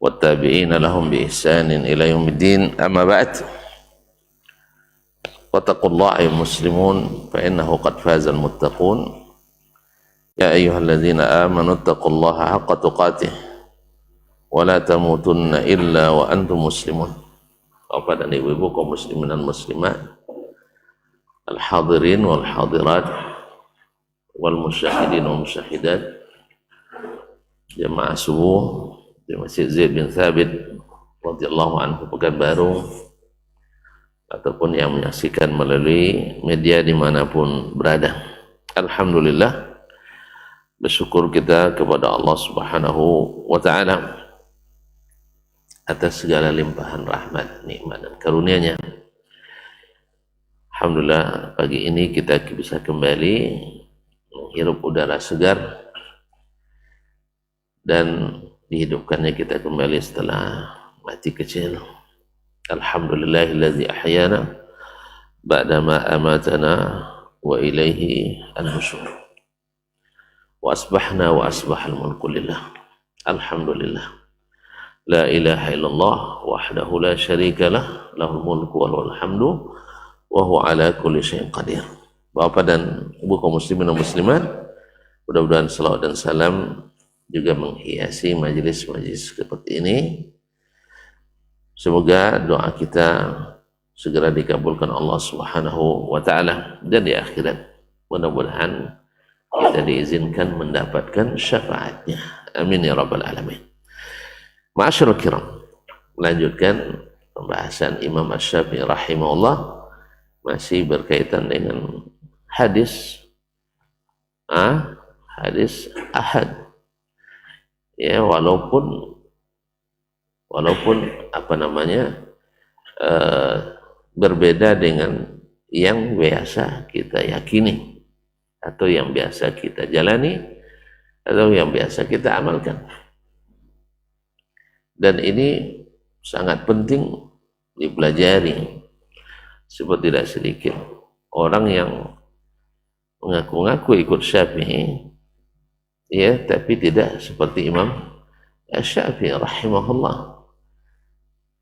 والتابعين لهم بإحسان إلى يوم الدين. أما بعد، واتقوا الله أيها المسلمون فإنه قد فاز المتقون. يا أيها الذين آمنوا اتقوا الله حق تقاته ولا تموتن إلا وأنتم مسلمون. Bapak dan ibu-ibu kaum muslimin dan muslimat, al-hadirin wal hadirat wal musyahidin wal musyahidat, jemaah subuh di Masjid Zaid bin Thabit radhiyallahu anhu Pekanbaru, ataupun yang menyaksikan melalui media dimanapun berada. Alhamdulillah, bersyukur kita kepada Allah Subhanahu wa ta'ala atas segala limpahan rahmat, nikmat dan karunia-Nya. Alhamdulillah, pagi ini kita bisa kembali menghirup udara segar dan dihidupkannya kita kembali setelah mati kecil. Alhamdulillahilladzi ahyana ba'dama amatana wa ilaihi an-nusyur. Wa asbahna wa asbahal mulku lillah. Alhamdulillah. La ilaha illallah wahdahu la syarika lah, lahul mulku wa lahul hamdu wa huwa ala kulli syai'in qadir. Bapak dan Ibu kaum muslimin dan muslimat, mudah-mudahan salawat dan salam juga menghiasi majelis-majelis seperti ini. Semoga doa kita segera dikabulkan Allah Subhanahu wa ta'ala, dan di akhirat mudah-mudahan kita diizinkan mendapatkan syafaatnya. Amin ya rabbal alamin. Ma'asyiral kiram, melanjutkan pembahasan Imam Asy-Syafi'i rahimahullah, masih berkaitan dengan hadis ahad. Ya, walaupun berbeda dengan yang biasa kita yakini, atau yang biasa kita jalani, atau yang biasa kita amalkan. Dan ini sangat penting dipelajari, sebab tidak sedikit orang yang mengaku-ngaku ikut Syafi'i, ya, tapi tidak seperti Imam Asy-Syafi'i rahimahullah.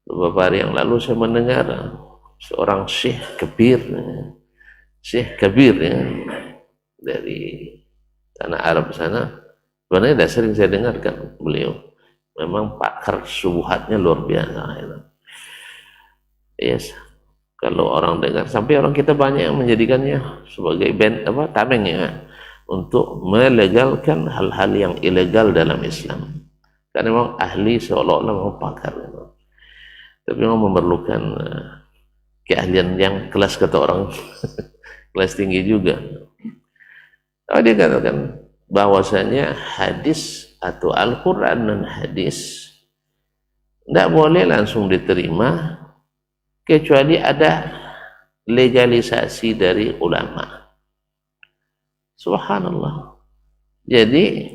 Beberapa hari yang lalu saya mendengar seorang syekh kabir ya, dari tanah Arab sana. Sebenarnya sudah sering saya dengarkan beliau. Memang pakar subuhatnya luar biasa. Yes. Kalau orang dengar, sampai orang kita banyak yang menjadikannya sebagai tameng ya, untuk melegalkan hal-hal yang ilegal dalam Islam. Karena memang ahli seolah-olah memang pakar. Tapi memang memerlukan keahlian yang kelas, kata orang kelas tinggi juga. Dia katakan bahwasanya hadis atau Al-Quran dan hadis tidak boleh langsung diterima kecuali ada legalisasi dari ulama. Subhanallah. Jadi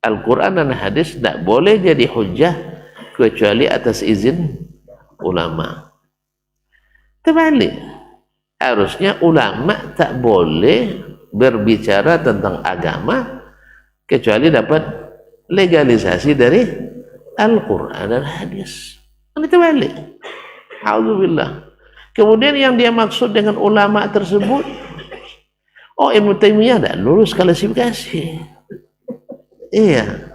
Al-Quran dan hadis tidak boleh jadi hujjah kecuali atas izin ulama. Terbalik, harusnya ulama tak boleh berbicara tentang agama kecuali dapat legalisasi dari Al-Quran dan hadis. Ini terbalik. Alhamdulillah. Kemudian yang dia maksud dengan ulama tersebut, Ibnu Taimiyah tidak lulus kualifikasi. Iya.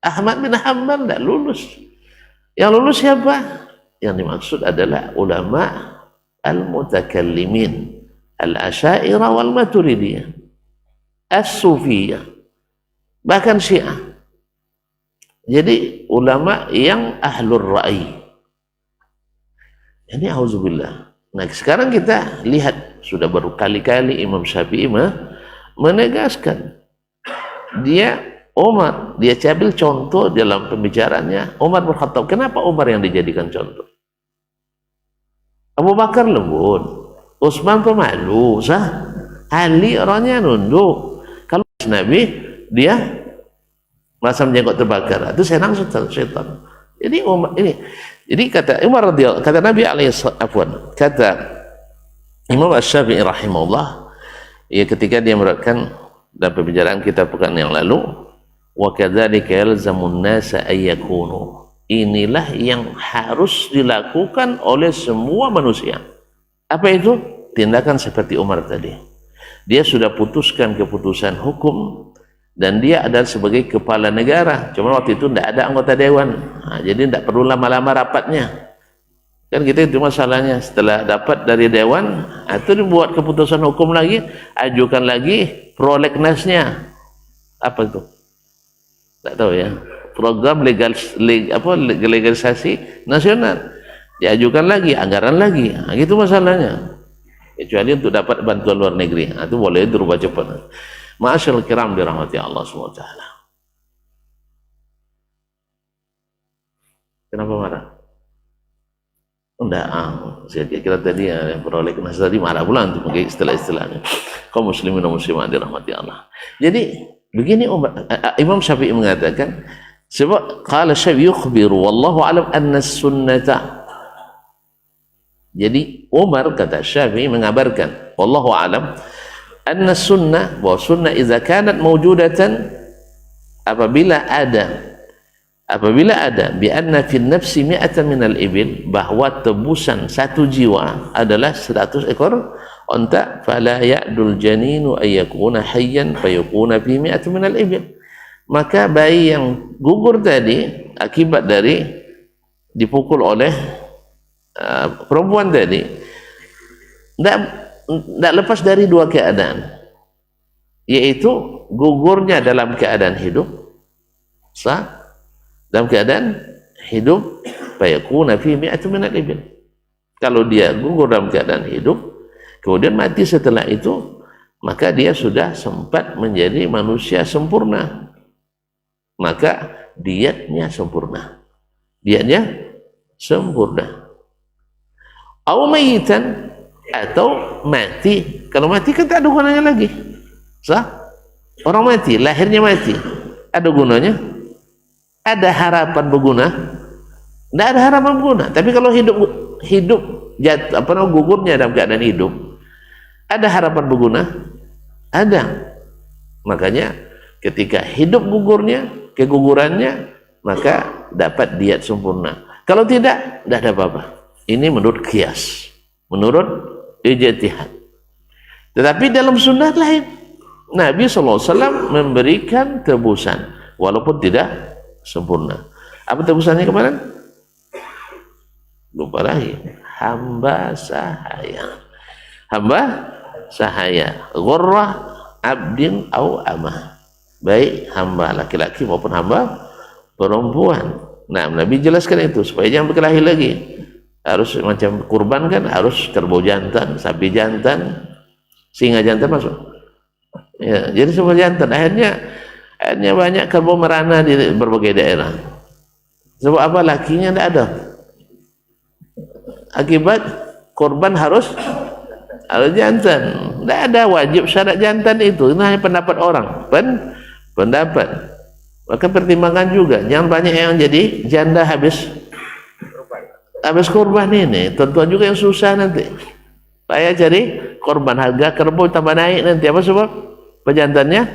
Ahmad bin Hanbal tidak lulus. Yang lulus siapa? Yang dimaksud adalah ulama al-mutakallimin, al-Asy'ariyah wal Maturidiyah, as-Sufiyah, bahkan Syiah. Jadi ulama yang ahlur ra'i. Ini auzubillah. Nah, sekarang kita lihat, sudah berkali-kali Imam Syafi'i menegaskan, dia ambil contoh dalam pembicaraannya Umar bin Khattab. Kenapa Umar yang dijadikan contoh? Abu Bakar lembut, Utsman pemalu, Ali orangnya nunduk. Kalau Nabi, dia masam jenggot terbakar, itu senang setan. Jadi kata Umar radhiyallahu, kata Nabi kata Imam Asy-Syafi'i rahimahullah, ya, ketika dia menerangkan dalam pembicaraan kita pekan yang lalu, wa kadzalika yalzamun nasa ay yakunu inilah yang harus dilakukan oleh semua manusia. Apa itu? Tindakan seperti Umar tadi. Dia sudah putuskan keputusan hukum dan dia adalah sebagai kepala negara. Cuma waktu itu tidak ada anggota dewan, jadi tidak perlu lama-lama rapatnya. Kan kita itu masalahnya, setelah dapat dari dewan itu dibuat keputusan hukum lagi, ajukan lagi prolegnasnya. Apa itu? Tak tahu ya. Program legalisasi nasional diajukan lagi, anggaran lagi. Gitu masalahnya. Kecuali untuk dapat bantuan luar negeri, itu boleh dirubah cepat. Ma'asyarul kiram dirahmati Allah SWT. Kenapa marah? Enggak, saya kira tadi prolegnas tadi marah pula untuk pakai istilah-istilahnya. Kaum muslimin dan muslimat dirahmati Allah. Jadi begini Imam Syafi'i mengatakan, sebab qala Syafi'i yukhbiru wallahu alam anna sunnata. Jadi Umar kata Syafi'i mengabarkan wallahu alam anna sunnah, bahwa sunnah idza kanat mawjudatan, apabila ada bi anna fi nafsi mi'atan minal ibil, bahwa tebusan satu jiwa adalah 100 ekor unta, fala ya'dul janinu ayyakuna hayyan fayakuna fi mi'atan minal ibil, maka bayi yang gugur tadi akibat dari dipukul oleh perempuan tadi tidak lepas dari dua keadaan, yaitu gugurnya dalam keadaan hidup, dalam keadaan hidup, fayakuna fi mi'atin minal ibil. Kalau dia gugur dalam keadaan hidup kemudian mati setelah itu, maka dia sudah sempat menjadi manusia sempurna, maka diatnya sempurna. Au mayitan, atau mati. Kalau mati kan tak ada gunanya lagi. Orang mati, lahirnya mati, ada gunanya? Ada harapan berguna? Tidak ada harapan berguna. Tapi kalau hidup gugurnya dalam keadaan hidup, ada harapan berguna? Ada. Makanya ketika hidup kegugurannya, maka dapat diat sempurna. Kalau tidak ada apa-apa. Ini menurut qiyas, menurut ijtihad. Tetapi dalam sunnah lain, Nabi SAW memberikan tebusan walaupun tidak sempurna. Apa tebusannya kemarin? Lupa lagi. Hamba sahaya, ghurrah abdin au amah, baik hamba laki-laki maupun hamba perempuan. Nah, Nabi jelaskan itu supaya jangan berkelahi lagi. Harus macam kurban kan, harus kerbau jantan, sapi jantan, singa jantan masuk. Ya, jadi semua jantan. Akhirnya banyak kerbau merana di berbagai daerah. Sebab apa? Lakinya tidak ada. Akibat kurban harus jantan. Tidak ada wajib syarat jantan itu. Ini hanya pendapat orang. Pendapat. Maka pertimbangkan juga. Jangan banyak yang jadi janda habis korban ini. Tentuan juga yang susah nanti. Saya cari korban, harga kerbau tambah naik nanti. Apa sebab? Pejantannya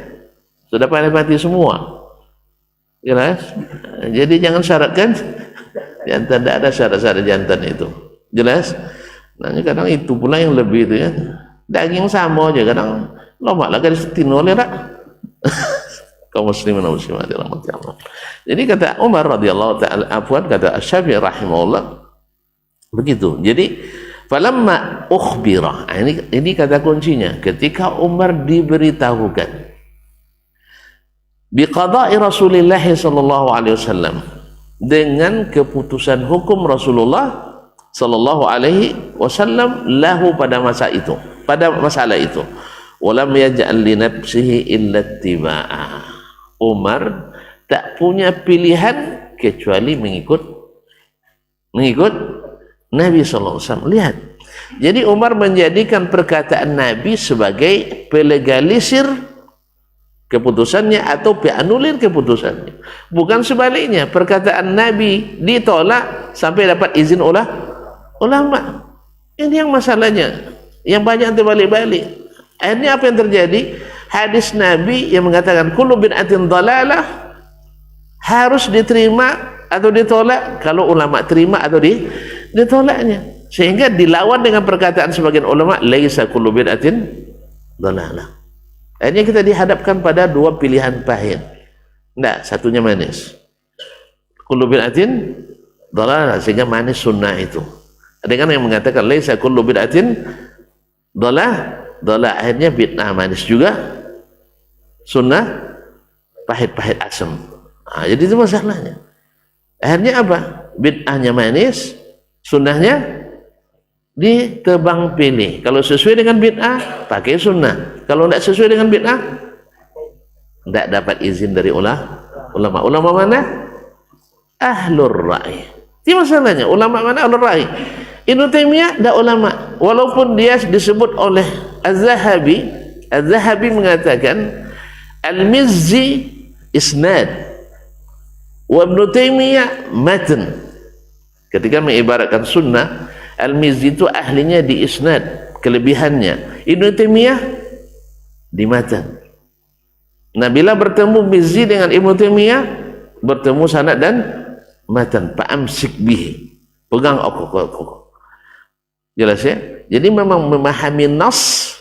sudah pada mati semua. Jelas? Jadi jangan syaratkan jantan. Tidak ada syarat-syarat jantan itu. Jelas? Nah, kadang itu pula yang lebih itu ya. Daging sama aja kadang lomak lah kan setino oleh rak. Kaum muslimin dan muslimat dirahmati Allah. Jadi kata Umar radhiyallahu taala kata Asy-Syafi'i rahimahullah begitu. Jadi falamma ukhbira, ini kata kuncinya, ketika Umar diberitahukan biqada'i Rasulullah sallallahu alaihi wasallam, dengan keputusan hukum Rasulullah sallallahu alaihi wasallam lahu pada masalah itu, walam yaj'al li nafsihi illa ittiba'ah. Umar tak punya pilihan kecuali mengikut Nabi SAW. Lihat, jadi Umar menjadikan perkataan Nabi sebagai pelegalisir keputusannya atau peanulir keputusannya, bukan sebaliknya. Perkataan Nabi ditolak sampai dapat izin ulama. Ini yang masalahnya, yang banyak terbalik-balik. Akhirnya apa yang terjadi? Hadis Nabi yang mengatakan kullu bid'atin dhalalah harus diterima atau ditolak, kalau ulama terima atau ditolaknya, sehingga dilawan dengan perkataan sebagian ulama, laisa kullu bid'atin dhalalah. Akhirnya kita dihadapkan pada dua pilihan pahit. Enggak, satunya manis. Kullu bid'atin dhalalah, sehingga manis sunnah itu. Ada kan yang mengatakan laisa kullu bid'atin dhalalah, akhirnya bid'ah manis juga, sunnah pahit-pahit asam. Nah, jadi itu masalahnya. Akhirnya apa? Bid'ahnya manis, sunnahnya ditebang pilih. Kalau sesuai dengan bid'ah, pakai sunnah. Kalau tidak sesuai dengan bid'ah, tidak dapat izin dari ulama. Ulama mana? Ahlur ra'i. Itu masalahnya. Ulama mana? Ahlur ra'i. Ibnu Taimiyah tidak ulama, walaupun dia disebut oleh Az-Zahabi. Az-Zahabi mengatakan Al-Mizzi isnad wa Ibnu Taimiyah matan. Ketika mengibaratkan sunnah, Al-Mizzi itu ahlinya di isnad, kelebihannya. Ibnu Taimiyah di matan. Nah, bila bertemu Mizzi dengan Ibnu Taimiyah, bertemu sanad dan matan, fa'amsik bihi, pegang okok. Jelas ya? Jadi memang memahami nas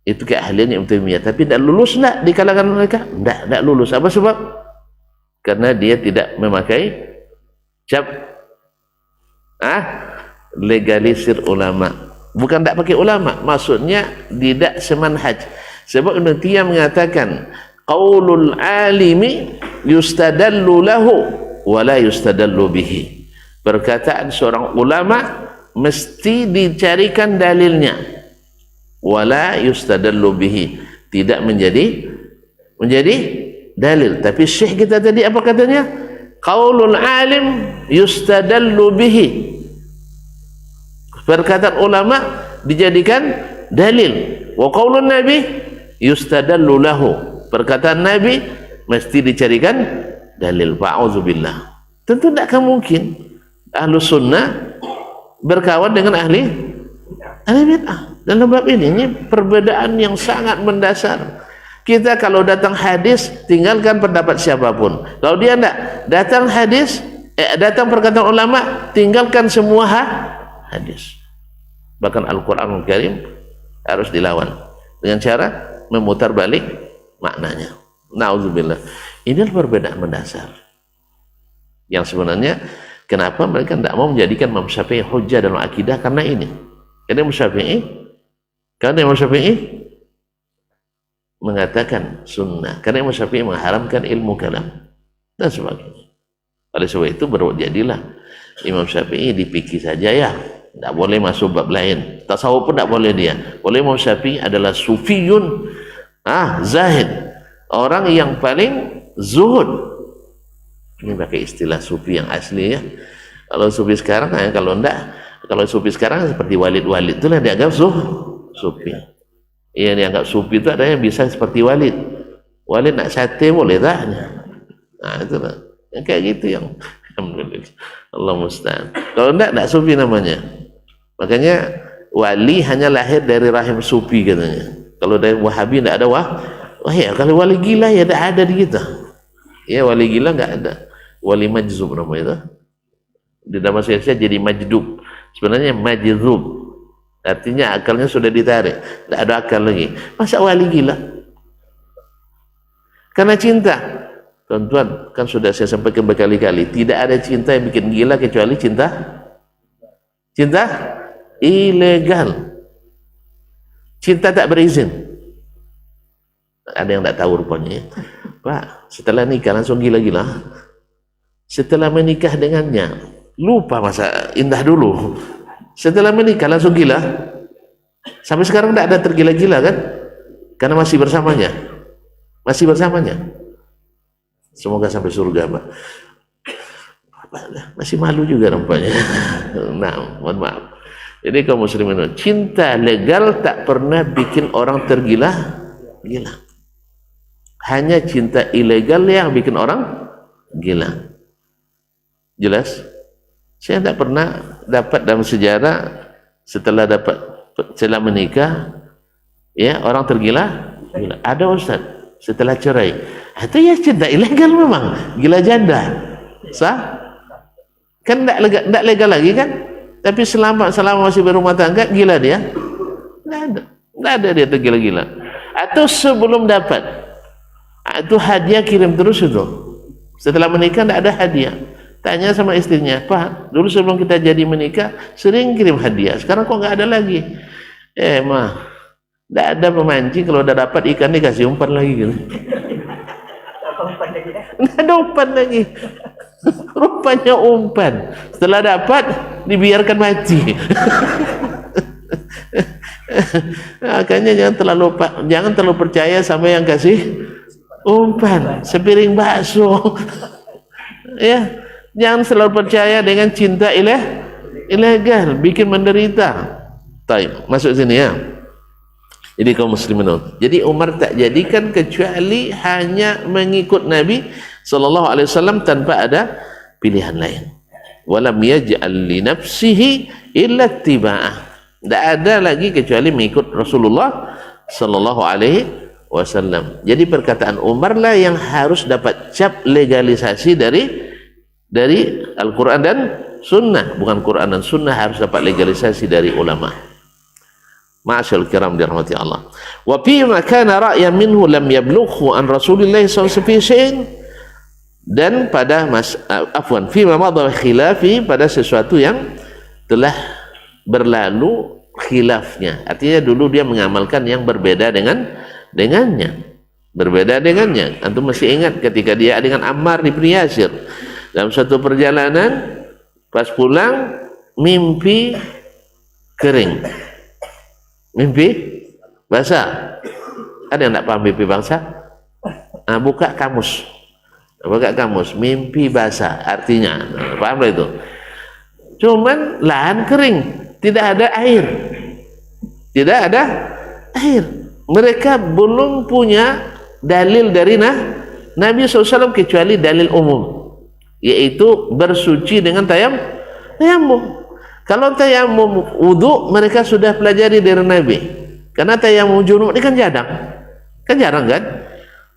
itu keahlian Ibnu Taimiyah, tapi tidak lulus enggak di kalangan mereka? Tidak lulus. Apa sebab? Karena dia tidak memakai cap legalisir ulama. Bukan tidak pakai ulama, maksudnya tidak semanhaj. Sebab Ibnu Taimiyah mengatakan qaulul alimi yustadallu lahu wa la yustadallu bihi. Perkataan seorang ulama mesti dicarikan dalilnya, wala yustadallu bihi, tidak menjadi dalil. Tapi syekh kita tadi apa katanya? Qaulul alim yustadallu bihi, perkataan ulama dijadikan dalil. Wa qaulun nabi yustadallu lahu, perkataan nabi mesti dicarikan dalil. Fa'udzubillah. Tentu tidak akan mungkin ahlu sunnah berkawan dengan ahli bid'ah. Dalam bab ini perbedaan yang sangat mendasar. Kita kalau datang hadis, tinggalkan pendapat siapapun. Kalau dia tidak datang hadis, datang perkataan ulama, tinggalkan semua hadis. Bahkan Al-Quranul Karim harus dilawan dengan cara memutar balik maknanya. Na'udzubillah. Ini perbedaan mendasar yang sebenarnya kenapa mereka tidak mau menjadikan Imam Syafi'i hujjah dalam akidah? Karena ini. Karena Imam Syafi'i mengatakan sunnah. Karena Imam Syafi'i mengharamkan ilmu kalam dan sebagainya. Oleh sebab itu baru jadilah Imam Syafi'i di fikih saja ya. Tidak boleh masuk bab lain. Tasawuf pun tidak boleh dia. Boleh. Imam Syafi'i adalah sufiyun, zahid. Orang yang paling zuhud. Ini pakai istilah sufi yang asli ya. Kalau sufi sekarang, kalau sufi sekarang seperti Walid itulah dianggap sufi. Iya, dianggap sufi itu ada yang bisa seperti Walid nak sate boleh tak? Nah itu lah, yang kayak gitu yang alhamdulillah, Allah musta'an. Kalau tidak sufi namanya. Makanya wali hanya lahir dari rahim sufi katanya. Kalau dari Wahabi tidak ada ya, kalau wali gila ya tidak ada di kita. Ya, wali gila nggak ada. Wali majzub namanya itu. Di dalam bahasa Indonesia jadi majdub. Sebenarnya majzub. Artinya akalnya sudah ditarik. Tidak ada akal lagi. Masa wali gila? Karena cinta. Tuan-tuan, kan sudah saya sampaikan berkali-kali. Tidak ada cinta yang bikin gila kecuali cinta ilegal. Cinta tak berizin. Ada yang tak tahu rupanya. Pak, setelah nikah langsung gila-gila. Setelah menikah dengannya, lupa masa indah dulu. Setelah menikah langsung gila. Sampai sekarang tidak ada tergila-gila kan? Karena masih bersamanya. Semoga sampai surga, Pak. Masih malu juga nampaknya. Nah, mohon maaf. Jadi kaum muslimin, cinta legal tak pernah bikin orang tergila-gila. Hanya cinta ilegal yang bikin orang gila. Jelas? Saya tidak pernah dapat dalam sejarah setelah menikah ya orang tergila. Ada Ustaz setelah cerai. Itu ya cinta ilegal memang, gila janda. Sah? Kan tidak legal lagi kan? Tapi selama masih berumah tangga, gila dia? Tidak ada dia tergila-gila. Atau sebelum dapat, itu hadiah kirim terus itu. Setelah menikah tidak ada hadiah. Tanya sama istrinya, Pak, dulu sebelum kita jadi menikah sering kirim hadiah. Sekarang kok nggak ada lagi? Mah, tidak ada pemancing, kalau udah dapat ikan dikasih umpan lagi gitu. Nggak ada umpan lagi. Rupanya umpan. Setelah dapat dibiarkan mati. Makanya jangan terlalu percaya sama yang kasih umpan, sepiring bakso. Ya, jangan selalu percaya dengan cinta ilegal, bikin menderita. Baik, masuk sini ya. Jadi kaum muslimin. Jadi Umar tak jadikan kecuali hanya mengikut Nabi sallallahu alaihi wasallam tanpa ada pilihan lain. Walam yaj'al li nafsihi illa ittiba'ah. Tidak ada lagi kecuali mengikut Rasulullah sallallahu alaihi wasallam. Jadi perkataan Umar lah yang harus dapat cap legalisasi dari Al-Quran dan Sunnah. Bukan Quran dan Sunnah, harus dapat legalisasi dari ulama. Ma'asyal kiram dirahmati Allah. Wa fi ma kana ra'yan minhu lam yablughu an Rasulillah sallallahu alaihi wasallam. Dan pada fi ma madha khilafi, pada sesuatu yang telah berlalu khilafnya. Artinya dulu dia mengamalkan yang berbeda dengannya. Antum masih ingat ketika dia dengan Ammar bin Yasir dalam suatu perjalanan, pas pulang mimpi kering, mimpi basah. Ada yang tak paham mimpi basah? Buka kamus, mimpi basah artinya, paham lah itu. Cuman lahan kering, tidak ada air. Mereka belum punya dalil dari Nabi SAW kecuali dalil umum, yaitu bersuci dengan tayamum. Kalau tayamum wudu mereka sudah pelajari dari Nabi. Karena tayamum junub ini kan jarang kan?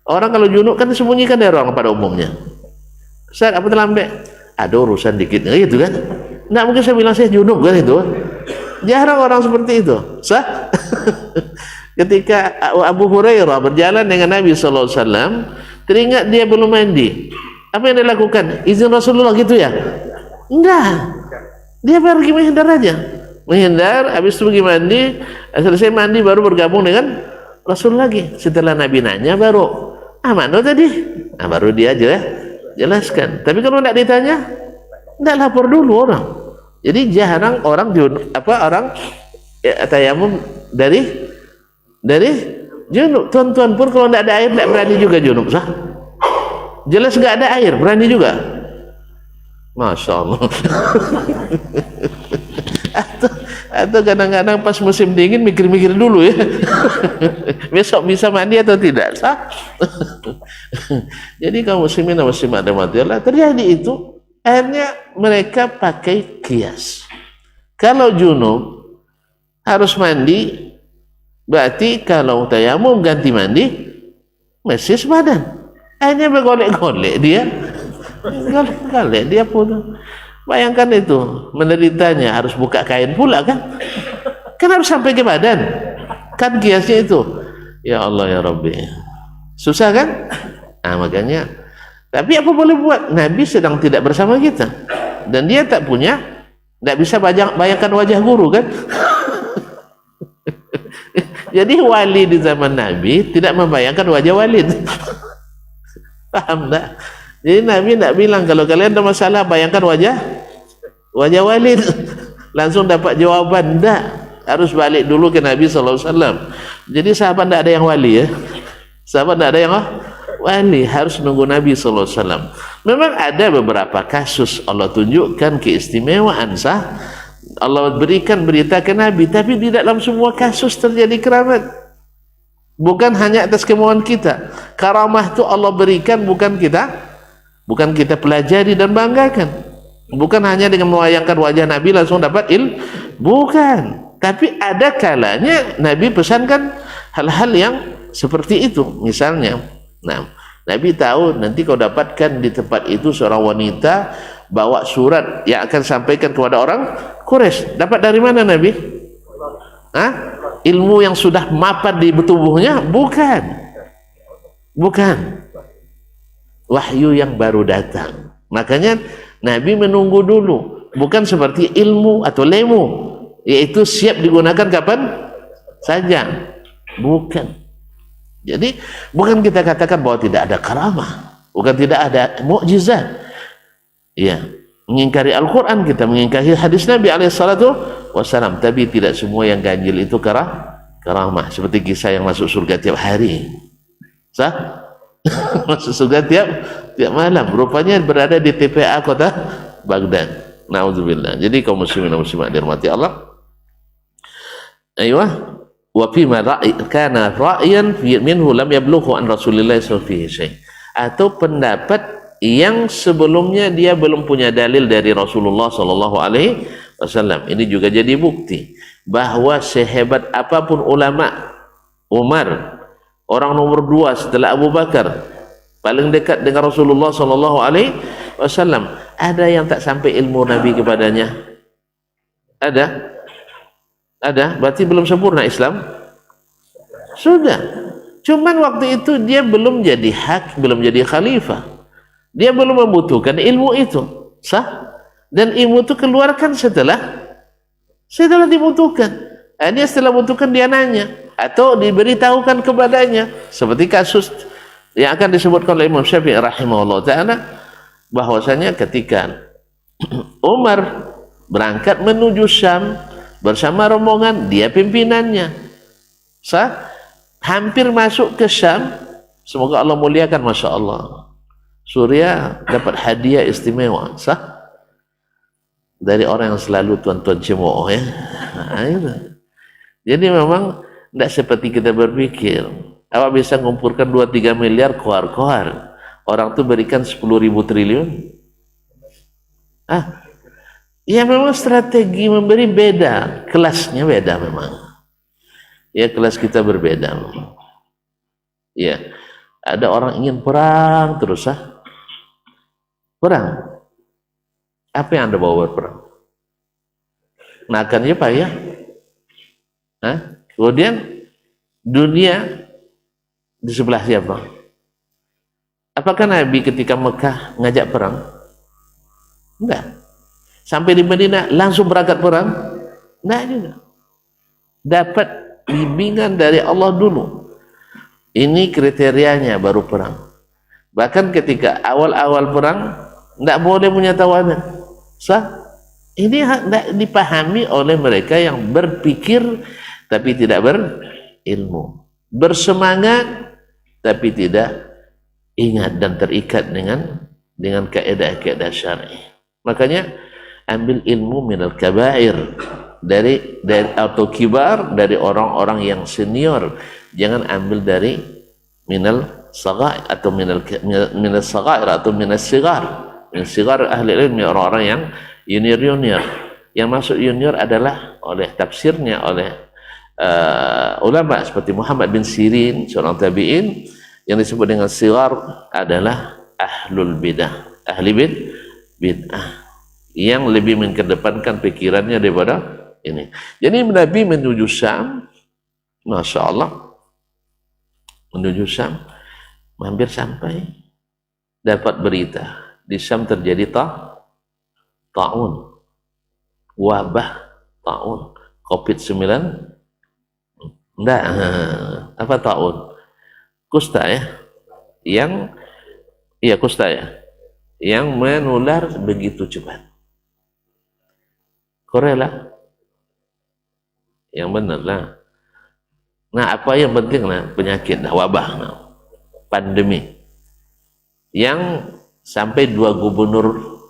Orang kalau junub kan disembunyikan dari orang pada umumnya. Ustaz, apa terlambat? Ada urusan dikit, gitu kan? Nggak mungkin saya bilang saya junub kan itu. Jarang orang seperti itu. Sah? Ketika Abu Hurairah berjalan dengan Nabi SAW, teringat dia belum mandi. Apa yang dia lakukan? Izin Rasulullah gitu ya? Enggak. Dia pergi menghindar aja. Habis itu pergi mandi. Selesai mandi baru bergabung dengan Rasul lagi. Setelah Nabi nanya baru, mana tadi? Baru dia aja jelaskan. Tapi kalau tidak ditanya, tidak lapor dulu orang. Jadi jarang orang tayamum dari junub. Tuan-tuan pun kalau tidak ada air tidak berani juga junub, sah? Jelas nggak ada air, berani juga. Masya Allah. atau kadang-kadang pas musim dingin mikir-mikir dulu ya. Besok bisa mandi atau tidak, sah? Jadi kaum muslimin dan muslimat rahmatullah, terjadi itu. Akhirnya mereka pakai kias. Kalau junub harus mandi, berarti kalau tayamum ganti mandi masih sebadan. Akhirnya bergolek-golek dia, pun. Bayangkan itu, menderitanya harus buka kain pula kan? Kan harus sampai ke badan. Kan kiasnya itu. Ya Allah ya Rabbi. Susah kan? Makanya. Tapi apa boleh buat? Nabi sedang tidak bersama kita. Dan dia tak bisa bayangkan wajah guru kan? Jadi wali di zaman Nabi tidak membayangkan wajah walid. Paham tak? Jadi Nabi tidak bilang kalau kalian ada masalah bayangkan wajah walid. Langsung dapat jawaban. Tak. Harus balik dulu ke Nabi SAW. Jadi sahabat tidak ada yang wali ya. Sahabat tidak ada yang wali, harus nunggu Nabi SAW. Memang ada beberapa kasus Allah tunjukkan keistimewaan, sah? Allah berikan berita ke Nabi, tapi di dalam semua kasus terjadi keramat. Bukan hanya atas kemauan kita. Karamah itu Allah berikan bukan kita pelajari dan banggakan. Bukan hanya dengan melayangkan wajah Nabi langsung dapat bukan. Tapi ada kalanya Nabi pesankan hal-hal yang seperti itu. Misalnya, Nabi tahu nanti kau dapatkan di tempat itu seorang wanita bawa surat yang akan sampaikan kepada orang Quraisy. Dapat dari mana Nabi? Hah? Ilmu yang sudah mapan di tubuhnya? Bukan. Bukan. Wahyu yang baru datang. Makanya Nabi menunggu dulu. Bukan seperti ilmu atau lemu, yaitu siap digunakan kapan saja. Bukan. Jadi bukan kita katakan bahwa tidak ada karamah, bukan tidak ada mukjizat. Ya, mengingkari Al-Quran kita mengingkari hadis Nabi SAW. Tapi tidak semua yang ganjil itu karamah. Seperti kisah yang masuk surga tiap hari. Sah? Masuk surga tiap malam. Rupanya berada di TPA kota Baghdad. Nauzubillah. Jadi kaum muslimin dan muslimat dirahmati Allah. Aywa. Wa fima kana ra'yan minhu lam yablughu an Rasulillah sallallahu alaihi wasallam, atau pendapat yang sebelumnya dia belum punya dalil dari Rasulullah sallallahu alaihi wasallam. Ini juga jadi bukti bahwa sehebat apapun ulama, Umar orang nomor 2 setelah Abu Bakar, paling dekat dengan Rasulullah sallallahu alaihi wasallam, ada yang tak sampai ilmu Nabi kepadanya? Ada, berarti belum sempurna Islam. Sudah, cuman waktu itu dia belum jadi belum jadi khalifah, dia belum membutuhkan ilmu itu, sah? Dan ilmu itu keluarkan setelah dibutuhkan. Dia setelah butuhkan dia nanya atau diberitahukan kepadanya, seperti kasus yang akan disebutkan oleh Imam Syafi'i rahimahullah ta'ala, bahwasanya ketika Umar berangkat menuju Syam bersama rombongan, dia pimpinannya, hampir masuk ke Syam, semoga Allah muliakan, Masya Allah, Surya dapat hadiah istimewa, dari orang yang selalu tuan-tuan cemooh, ya. Jadi memang tidak seperti kita berpikir. Apa bisa mengumpulkan 2-3 miliar kohar-kohar, orang itu berikan 10.000 triliun. Ya memang strategi memberi beda, kelasnya beda memang. Ya kelas kita berbeda. Ya, ada orang ingin perang terus, perang. Apa yang Anda bawa berperang? Nah kan ya Pak ya. Kemudian dunia di sebelah siapa? Apakah Nabi ketika Mekah ngajak perang? Enggak. Sampai di Madinah langsung berangkat perang? Enggak juga. Dapat bimbingan dari Allah dulu. Ini kriterianya baru perang. Bahkan ketika awal-awal perang enggak boleh punya tawanan. Ini tidak dipahami oleh mereka yang berpikir tapi tidak berilmu, bersemangat tapi tidak ingat dan terikat dengan kaidah-kaidah syar'i. Makanya ambil ilmu minal kabair, dari atau kibar, dari orang-orang yang senior. Jangan ambil dari minal saghair atau minal saghair atau minas sigar. Min sigar ahli ilmi, orang-orang yang junior. Yang masuk junior adalah oleh tafsirnya oleh ulama seperti Muhammad bin Sirin, seorang tabi'in. Yang disebut dengan sigar adalah ahlul bidah, ahli bid'ah, yang lebih mengedepankan pikirannya daripada ini. Jadi Nabi menuju Syam, Masya Allah, menuju Syam, hampir sampai dapat berita di Syam terjadi ta'un, wabah ta'un, COVID-19. Enggak, apa ta'un? Kusta ya, kusta ya, yang menular begitu cepat. Korela yang benar lah. Nah, apa yang penting lah, penyakit, wabah, pandemi, yang sampai 2 gubernur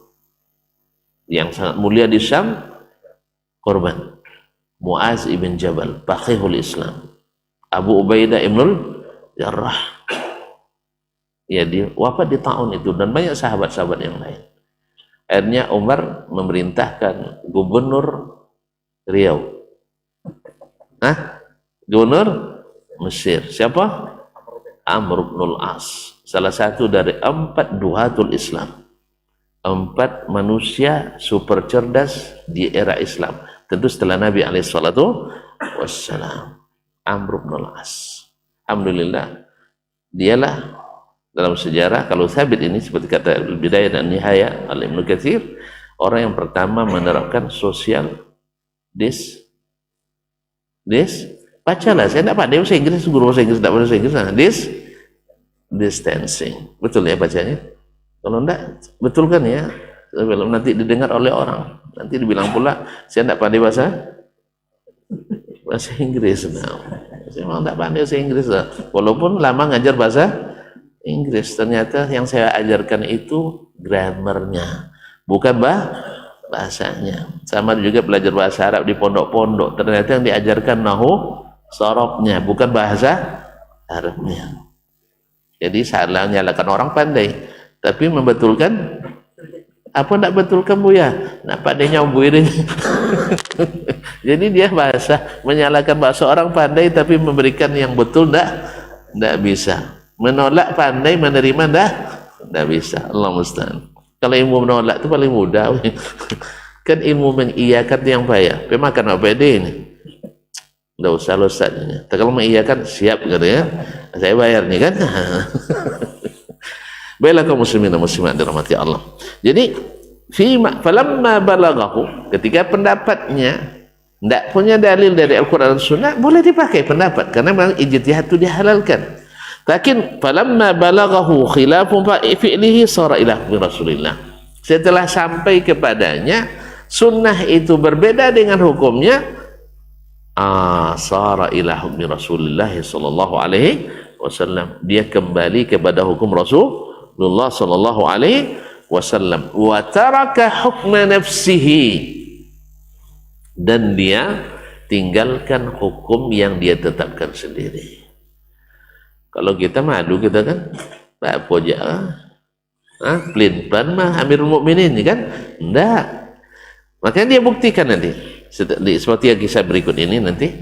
yang sangat mulia di Syam korban. Muaz ibn Jabal, Faqihul Islam, Abu Ubaidah ibnul Jarrah, ya dia wafat di tahun itu, dan banyak sahabat-sahabat yang lain. Akhirnya Umar memerintahkan gubernur Riau, gubernur Mesir, siapa? Amr bin As, salah satu dari 4 duhatul Islam, 4 manusia super cerdas di era Islam, tentu setelah Nabi alaihissalatu wassalam. Amr bin al-As, alhamdulillah, dialah dalam sejarah, kalau Thabit ini seperti kata Bidayah dan Nihaya Al-Ibnu Katsir, orang yang pertama menerapkan social bacalah, saya tidak pandai bahasa Inggris, guru bahasa Inggris tidak bahasa Inggris, nah, distancing, betul ya bacanya? Kalau enggak, betul kan ya? Sebelum nanti didengar oleh orang, nanti dibilang pula saya tidak pandai bahasa Inggris. Nah, saya memang tidak pandai bahasa Inggris, nah. Walaupun lama ngajar bahasa Inggris, ternyata yang saya ajarkan itu grammarnya, bukan bahasanya. Sama juga belajar bahasa Arab di pondok-pondok, ternyata yang diajarkan nahu sorobnya, bukan bahasa Arabnya. Jadi salah nyalakan orang pandai, tapi membetulkan apa tidak betulkan Buya? Nak pandainya Bu ini. Jadi dia menyalahkan bahasa orang pandai, tapi memberikan yang betul tidak bisa. Menolak pandai, menerima tidak bisa. Allah musta'an. Kalau ilmu menolak itu paling mudah. Kan ilmu mengiyakan yang payah. Pemakan apa ini? Tidak usah losatnya. Kalau mengiyakan siap katanya, saya bayar nih kan. Baiklah kaum muslimin dan muslimat dirahmati Allah. Jadi falamma balaghahu, ketika pendapatnya tidak punya dalil dari Al-Quran dan Sunnah, boleh dipakai pendapat karena memang ijtihad itu dihalalkan. Lakin falamma balaghahu khilafun fi'lihi sara ila Rasulillah, setelah sampai kepadanya sunnah itu berbeda dengan hukumnya, sara ila hukmi Rasulillah sallallahu alaihi wasallam, dia kembali kepada hukum Rasulullah sallallahu alaihi wasallam, wa taraka hukma nafsihi, dan dia tinggalkan hukum yang dia tetapkan sendiri. Kalau kita madu kita kan tak pojak pelin-pelan mah Amirul Mukminin kan enggak, makanya dia buktikan nanti seperti yang kisah berikut ini, nanti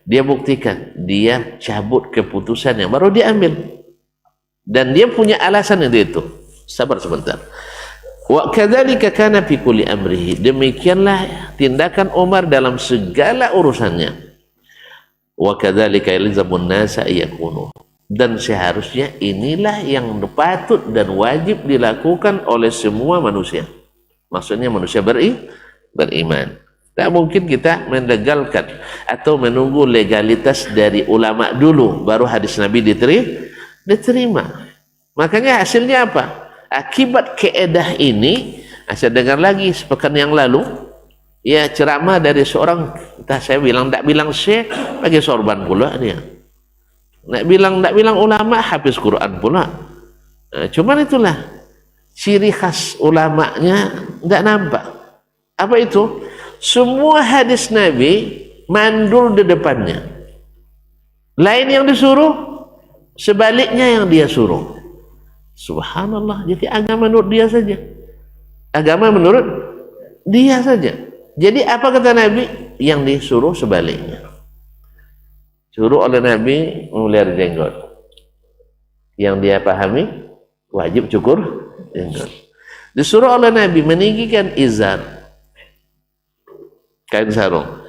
dia buktikan, dia cabut keputusan yang baru dia ambil, dan dia punya alasan itu. Sabar sebentar. Wa kadzalika kana fi kulli amrihi, demikianlah tindakan Umar dalam segala urusannya. Wa kadzalika yalzamun nasa yakunu, dan seharusnya inilah yang patut dan wajib dilakukan oleh semua manusia. Maksudnya manusia beriman. Tak mungkin kita melegalkan atau menunggu legalitas dari ulama dulu baru hadis Nabi diterima. Makanya hasilnya apa? Akibat keedah ini, saya dengar lagi sepekan yang lalu, ya ceramah dari seorang, entah saya bilang tak bilang syekh, bagi sorban pula dia. Tak bilang ulama, hafiz Quran pula. Cuman itulah ciri khas ulamanya tidak nampak. Apa itu? Semua hadis Nabi mandul di depannya. Lain yang disuruh, sebaliknya yang dia suruh. Subhanallah, jadi agama menurut dia saja. Agama menurut dia saja. Jadi apa kata Nabi? Yang disuruh sebaliknya. Suruh oleh Nabi memelihara jenggot. Yang dia pahami, wajib cukur jenggot. Disuruh oleh Nabi meninggikan izar, kain sarung.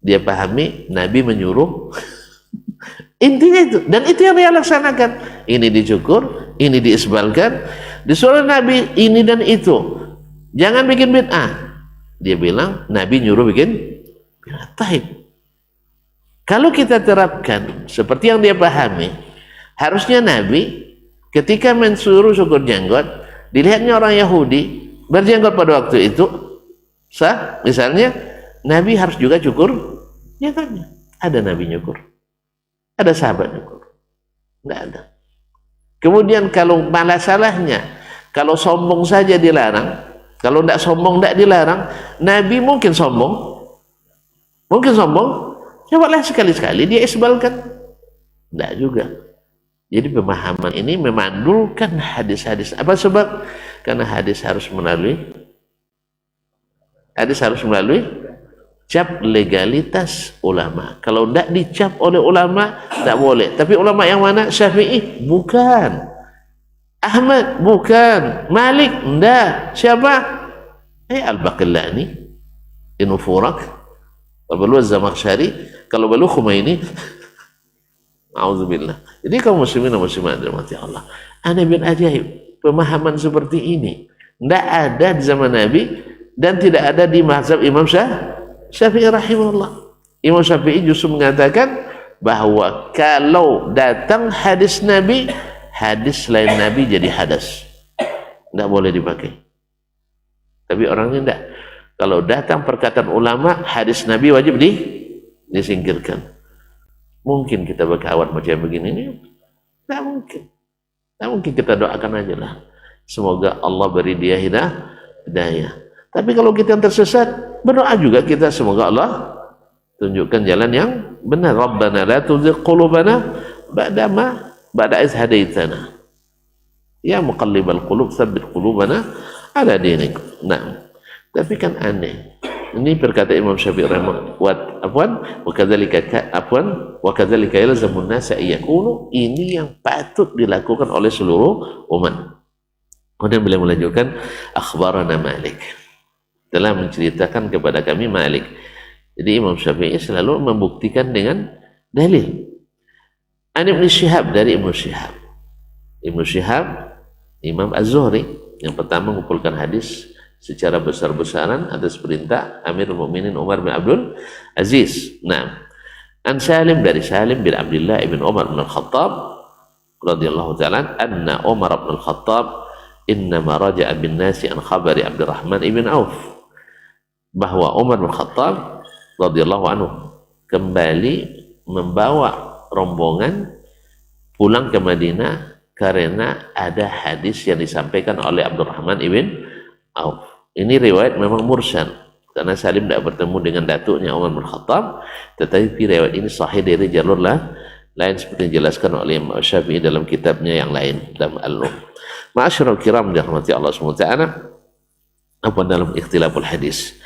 Dia pahami, Nabi menyuruh. Intinya itu, dan itu yang dia laksanakan. Ini dicukur, ini diisbalkan. Disuruh Nabi ini dan itu. Jangan bikin bid'ah. Dia bilang Nabi nyuruh bikin bid'ah. Taib. Kalau kita terapkan seperti yang dia pahami, harusnya Nabi ketika mensuruh syukur jenggot, dilihatnya orang Yahudi berjenggot pada waktu itu sah, misalnya Nabi harus juga cukur jenggotnya. Ada Nabi nyukur, ada sahabat nyukur, tidak ada. Kemudian kalau malah salahnya, kalau sombong saja dilarang, kalau tidak sombong tidak dilarang. Nabi mungkin sombong, cobalah sekali-sekali dia isbalkan, tidak juga. Jadi pemahaman ini memandulkan hadis-hadis. Apa sebab? Karena hadis harus melalui cap legalitas ulama. Kalau tidak dicap oleh ulama, tak boleh. Tapi ulama yang mana? Syafi'i? Bukan. Ahmad? Bukan. Malik? Tidak. Siapa? Al-Baqillani, Ibnu Furak, kalau perlu Az-Zamakhsyari, kalau perlu Khumaini. A'udzubillah. Jadi kaum muslimin dan muslimat dirahmati Allah, aneh bin ajaib pemahaman seperti ini tidak ada di zaman Nabi dan tidak ada di mazhab Imam Syafi'i rahimahullah. Imam Syafi'i justru mengatakan bahwa kalau datang hadis Nabi, hadis lain Nabi jadi hadas, tidak boleh dipakai. Tapi orangnya tidak. Kalau datang perkataan ulama, hadis Nabi wajib disingkirkan. Mungkin kita berkawan macam begini ini? Tidak mungkin. Tidak mungkin. Kita doakan aja lah. Semoga Allah beri dia hidayah. Tapi kalau kita yang tersesat, berdoa juga kita. Semoga Allah tunjukkan jalan yang benar. Rabbana la tuzigh qulubana ba'da idh hadaitana. Ya muqallibal qulub, tsabbit qulubana ala dinik. Nah, tapi kan aneh. Ini perkataan Imam Syafi'i rahimahullah. Wa kadzalika yalzamun nasa yaqulu, ini yang patut dilakukan oleh seluruh umat. Kemudian beliau melanjutkan, akhbarana Malik, telah menceritakan kepada kami Malik. Jadi Imam Syafi'i selalu membuktikan dengan dalil. An Ibnu Syihab, dari Ibnu Syihab. Ibnu Syihab Imam Az-Zuhri yang pertama mengumpulkan hadis secara besar-besaran atas perintah Amirul Mukminin Umar bin Abdul Aziz. Nah, an Salim, dari Salim bin Abdullah ibn Umar bin Al-Khattab radhiyallahu ta'ala anna Umar bin Al-Khattab innama raja'a bin nasi an khabari Abdurrahman ibn Auf, bahwa Umar bin Al-Khattab radhiyallahu anhu kembali membawa rombongan pulang ke Madinah karena ada hadis yang disampaikan oleh Abdurrahman ibn Auf. Ini riwayat memang mursal karena Salim tidak bertemu dengan datuknya Umar bin Khattab, tetapi riwayat ini sahih dari jalur lain seperti dijelaskan oleh Imam Syafi'i dalam kitabnya yang lain dalam Al-Lum. Ma'asyiral kiram dirahmati Allah SWT, apa dalam ikhtilaful hadis.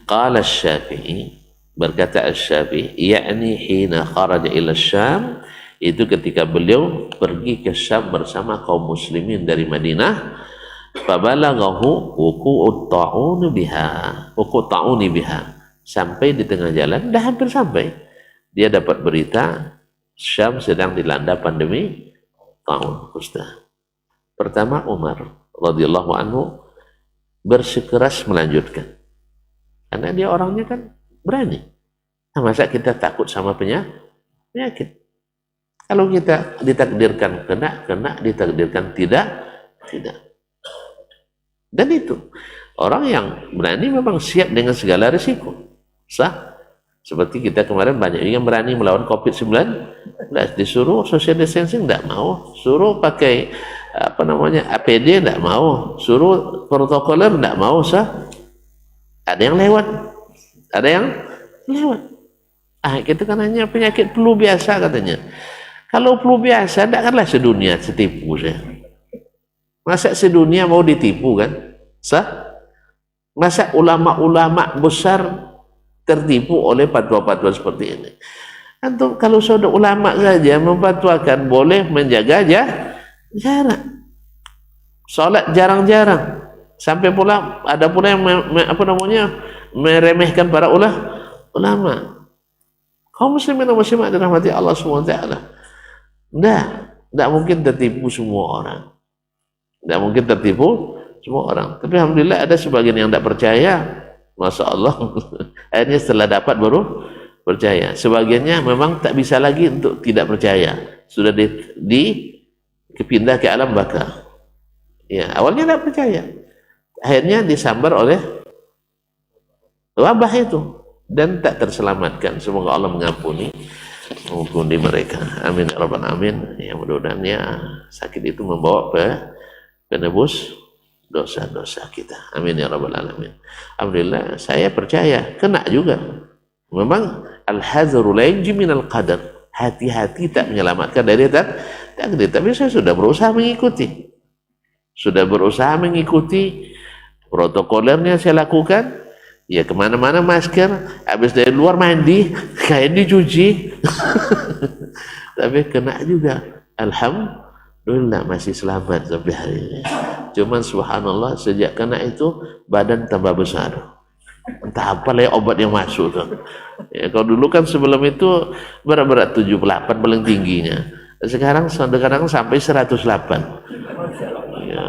Qala Asy-Syafi'i, berkata Asy-Syafi'i, yakni hina kharaja ila Syam, itu ketika beliau pergi ke Syam bersama kaum muslimin dari Madinah. Fabalaghahu wuqu'ut ta'un biha, sampai di tengah jalan, dah hampir sampai, dia dapat berita Syam sedang dilanda pandemi ta'un. Pertama Umar radhiyallahu anhu bersikeras melanjutkan, karena dia orangnya kan berani. Nah, masa kita takut sama penyakit? Kalau kita ditakdirkan kena, ditakdirkan tidak. Dan itu orang yang berani memang siap dengan segala risiko. Sah. Seperti kita kemarin banyak yang berani melawan COVID-19, disuruh social distancing tidak mau, suruh pakai APD tidak mau, suruh protokoler tidak mau. Sah. Ada yang lewat. Kita kan hanya penyakit flu biasa katanya. Kalau flu biasa, tidakkanlah sedunia setipu saya. Masa sedunia mau ditipu kan? Sah? Masa ulama-ulama besar tertipu oleh fatwa-fatwa seperti ini? Antum kalau sudah ulama saja memfatwakan boleh menjaga jarak, sholat jarang-jarang, sampai pula ada pula yang meremehkan para ulama. Kaum muslimin dan muslimat dirahmati Allah SWT. Tidak mungkin tertipu semua orang. Tidak mungkin tertipu semua orang. Tapi alhamdulillah ada sebagian yang tidak percaya. Masya Allah. Akhirnya setelah dapat baru percaya. Sebagiannya memang tak bisa lagi untuk tidak percaya. Sudah dipindah ke alam baka. Ya, awalnya tidak percaya. Akhirnya disambar oleh wabah itu dan tak terselamatkan. Semoga Allah mengampuni mereka. Amin ya rabbal alamin. Ya, mudah-mudahan ya sakit itu membawa penebus dosa-dosa kita. Amin ya rabbal alamin. Alhamdulillah saya percaya kena juga. Memang al-hadzaru la yanji minal qadar. Hati-hati tak menyelamatkan dari takdir. Tapi saya sudah berusaha mengikuti. Protokolernya saya lakukan. Ya kemana-mana masker, habis dari luar mandi, kain dicuci, tapi kena juga. Alhamdulillah masih selamat sampai hari ini. Cuman subhanallah sejak kena itu badan tambah besar. Entah apa lah obat yang masuk tuh. Ya, kalau dulu kan sebelum itu berat-berat 78 paling tingginya. Sekarang sampai 108. Ya.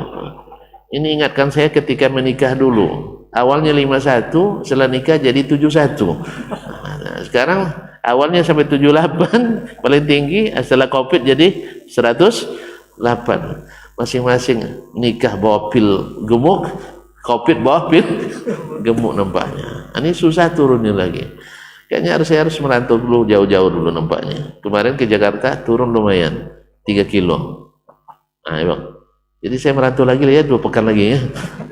Ini ingatkan saya ketika menikah dulu. Awalnya 51, setelah nikah jadi 71. Nah, sekarang awalnya sampai 78, paling tinggi, setelah Covid jadi 108. Masing-masing nikah bawa pil gemuk, Covid bawa pil gemuk nampaknya. Ini susah turunnya lagi. Kayaknya saya harus merantau dulu, jauh-jauh dulu nampaknya. Kemarin ke Jakarta turun lumayan 3 kilo. Nah, bang. Jadi saya merantau lagi ya 2 pekan lagi ya,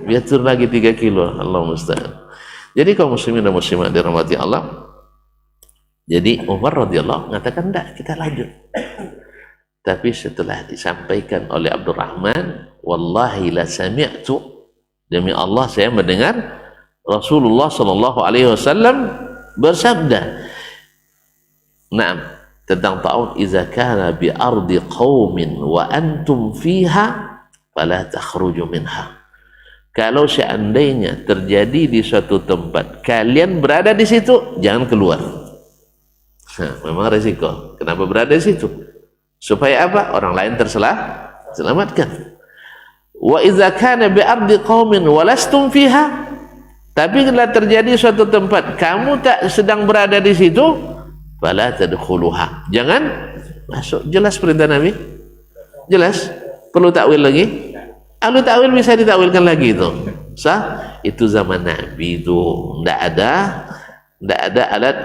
biar turun lagi 3 kilo. Allah musta'an. Jadi kaum muslimin dan muslimat dirahmati Allah. Jadi Umar radhiyallahu mengatakan enggak, kita lanjut. Tapi setelah disampaikan oleh Abdurrahman, wallahi la sami'tu, demi Allah saya mendengar Rasulullah sallallahu alaihi wasallam bersabda, "Na'am, tentang ta'un, idza kana bi ardi qaumin wa antum fiha fala takhruju minha." Kalau seandainya terjadi di suatu tempat, kalian berada di situ, jangan keluar. Nah, memang resiko. Kenapa berada di situ? Supaya apa? Orang lain terselamatkan. Wa idza kana bi ardi qaumin walastum fiha, tapi bila terjadi suatu tempat kamu tak sedang berada di situ, fala tadkhuluha, jangan masuk. Jelas perintah Nabi? Jelas? Perlu takwil lagi? Ahlu takwil bisa ditakwilkan lagi itu. Sah? Itu zaman Nabi itu tidak ada alat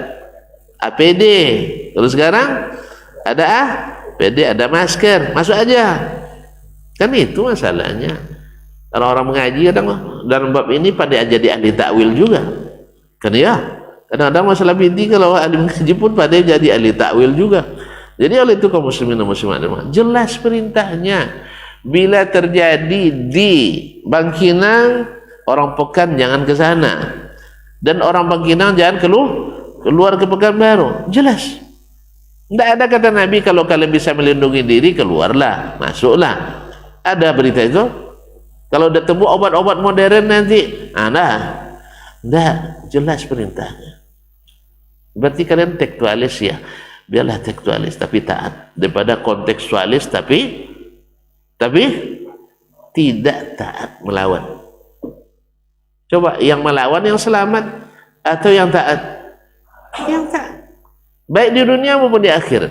APD. Terus sekarang ada APD, ada masker, masuk aja. Kan itu masalahnya. Orang-orang mengaji kadang dalam bab ini pada jadi ahli takwil juga. Kan ya? Kadang-kadang masalah binti kalau ahli mengaji pun pada jadi ahli takwil juga. Jadi oleh itu kaum muslimin dan muslimat, jelas perintahnya. Bila terjadi di Bangkinang, orang Pekan jangan ke sana, dan orang Bangkinang jangan keluar ke Pekanbaru. Jelas. Tidak ada kata Nabi kalau kalian bisa melindungi diri keluarlah, masuklah. Ada berita itu? Kalau udah temu obat-obat modern nanti, jelas perintahnya. Berarti kalian tekstualis ya, biarlah tekstualis tapi taat, daripada kontekstualis tapi tidak taat, melawan. Coba yang melawan yang selamat atau yang taat? Yang taat. Baik di dunia maupun di akhirat.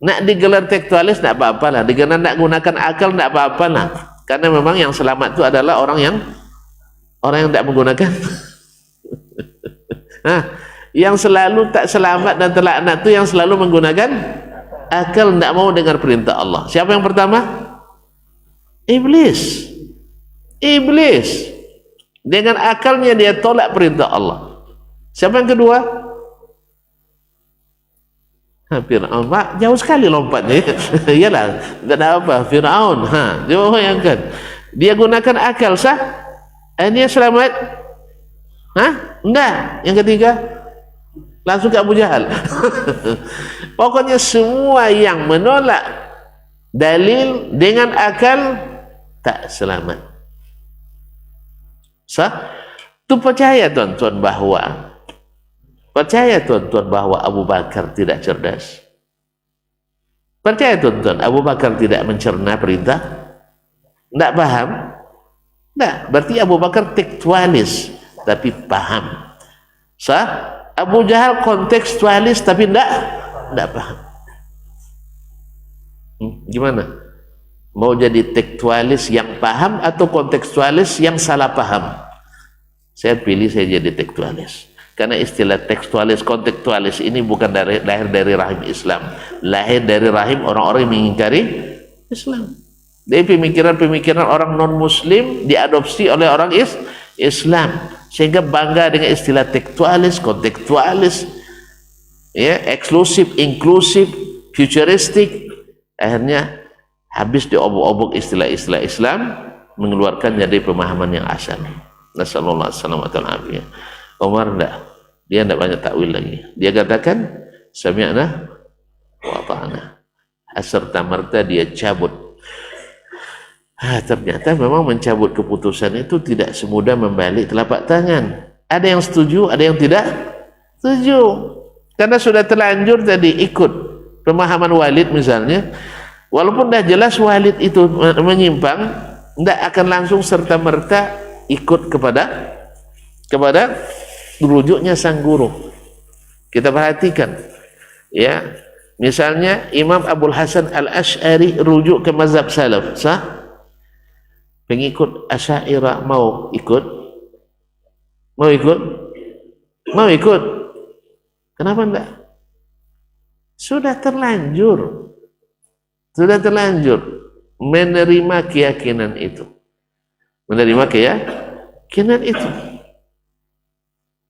Nak digelar tekstualis tidak apa-apa lah, digelar nak gunakan akal tidak apa-apa lah. Karena memang yang selamat itu adalah orang yang tidak menggunakan. Nah, yang selalu tak selamat dan terlaknat itu yang selalu menggunakan akal, tidak mau dengar perintah Allah. Siapa yang pertama? Iblis. Dengan akalnya dia tolak perintah Allah. Siapa yang kedua? Fir'aun. Jauh sekali lompatnya. Iyalah, tidak ada apa. Fir'aun. Jauh yang kan. Dia gunakan akal, sah? Dia selamat? Enggak. Yang ketiga? Langsung ke Abu Jahal. Pokoknya semua yang menolak dalil dengan akal tak selamat. Sah? Tu percaya tuan-tuan bahwa Abu Bakar tidak cerdas? Percaya tuan-tuan Abu Bakar tidak mencerna perintah? Tidak paham? Tidak. Berarti Abu Bakar tekstualis tapi paham. Sah? Abu Jahal kontekstualis tapi tidak paham. Gimana? Mau jadi tekstualis yang paham atau kontekstualis yang salah paham? Saya pilih saya jadi tekstualis. Karena istilah tekstualis, kontekstualis ini bukan lahir dari rahim Islam, lahir dari rahim orang-orang yang mengingkari Islam. Dari pemikiran-pemikiran orang non-Muslim diadopsi oleh orang Islam, sehingga bangga dengan istilah tekstualis, kontekstualis, ya, eksklusif, inklusif, futuristik. Akhirnya habis diobok-obok istilah-istilah Islam, mengeluarkan dari pemahaman yang asal. Nasallallahu alaihi wasallam. Umar enggak, dia enggak banyak takwil lagi. Dia katakan sami'na wa ata'na. Serta merta dia cabut. Ternyata memang mencabut keputusan itu tidak semudah membalik telapak tangan. Ada yang setuju, ada yang tidak setuju. Karena sudah terlanjur tadi ikut pemahaman Walid misalnya, walaupun dah jelas Walid itu menyimpang, tidak akan langsung serta merta ikut kepada rujuknya sang guru. Kita perhatikan, ya, misalnya Imam Abul Hasan Al-Asy'ari rujuk ke mazhab salaf, sah? Pengikut Asy'ariyah mau ikut? Mau ikut? Kenapa enggak? Sudah terlanjur menerima keyakinan itu.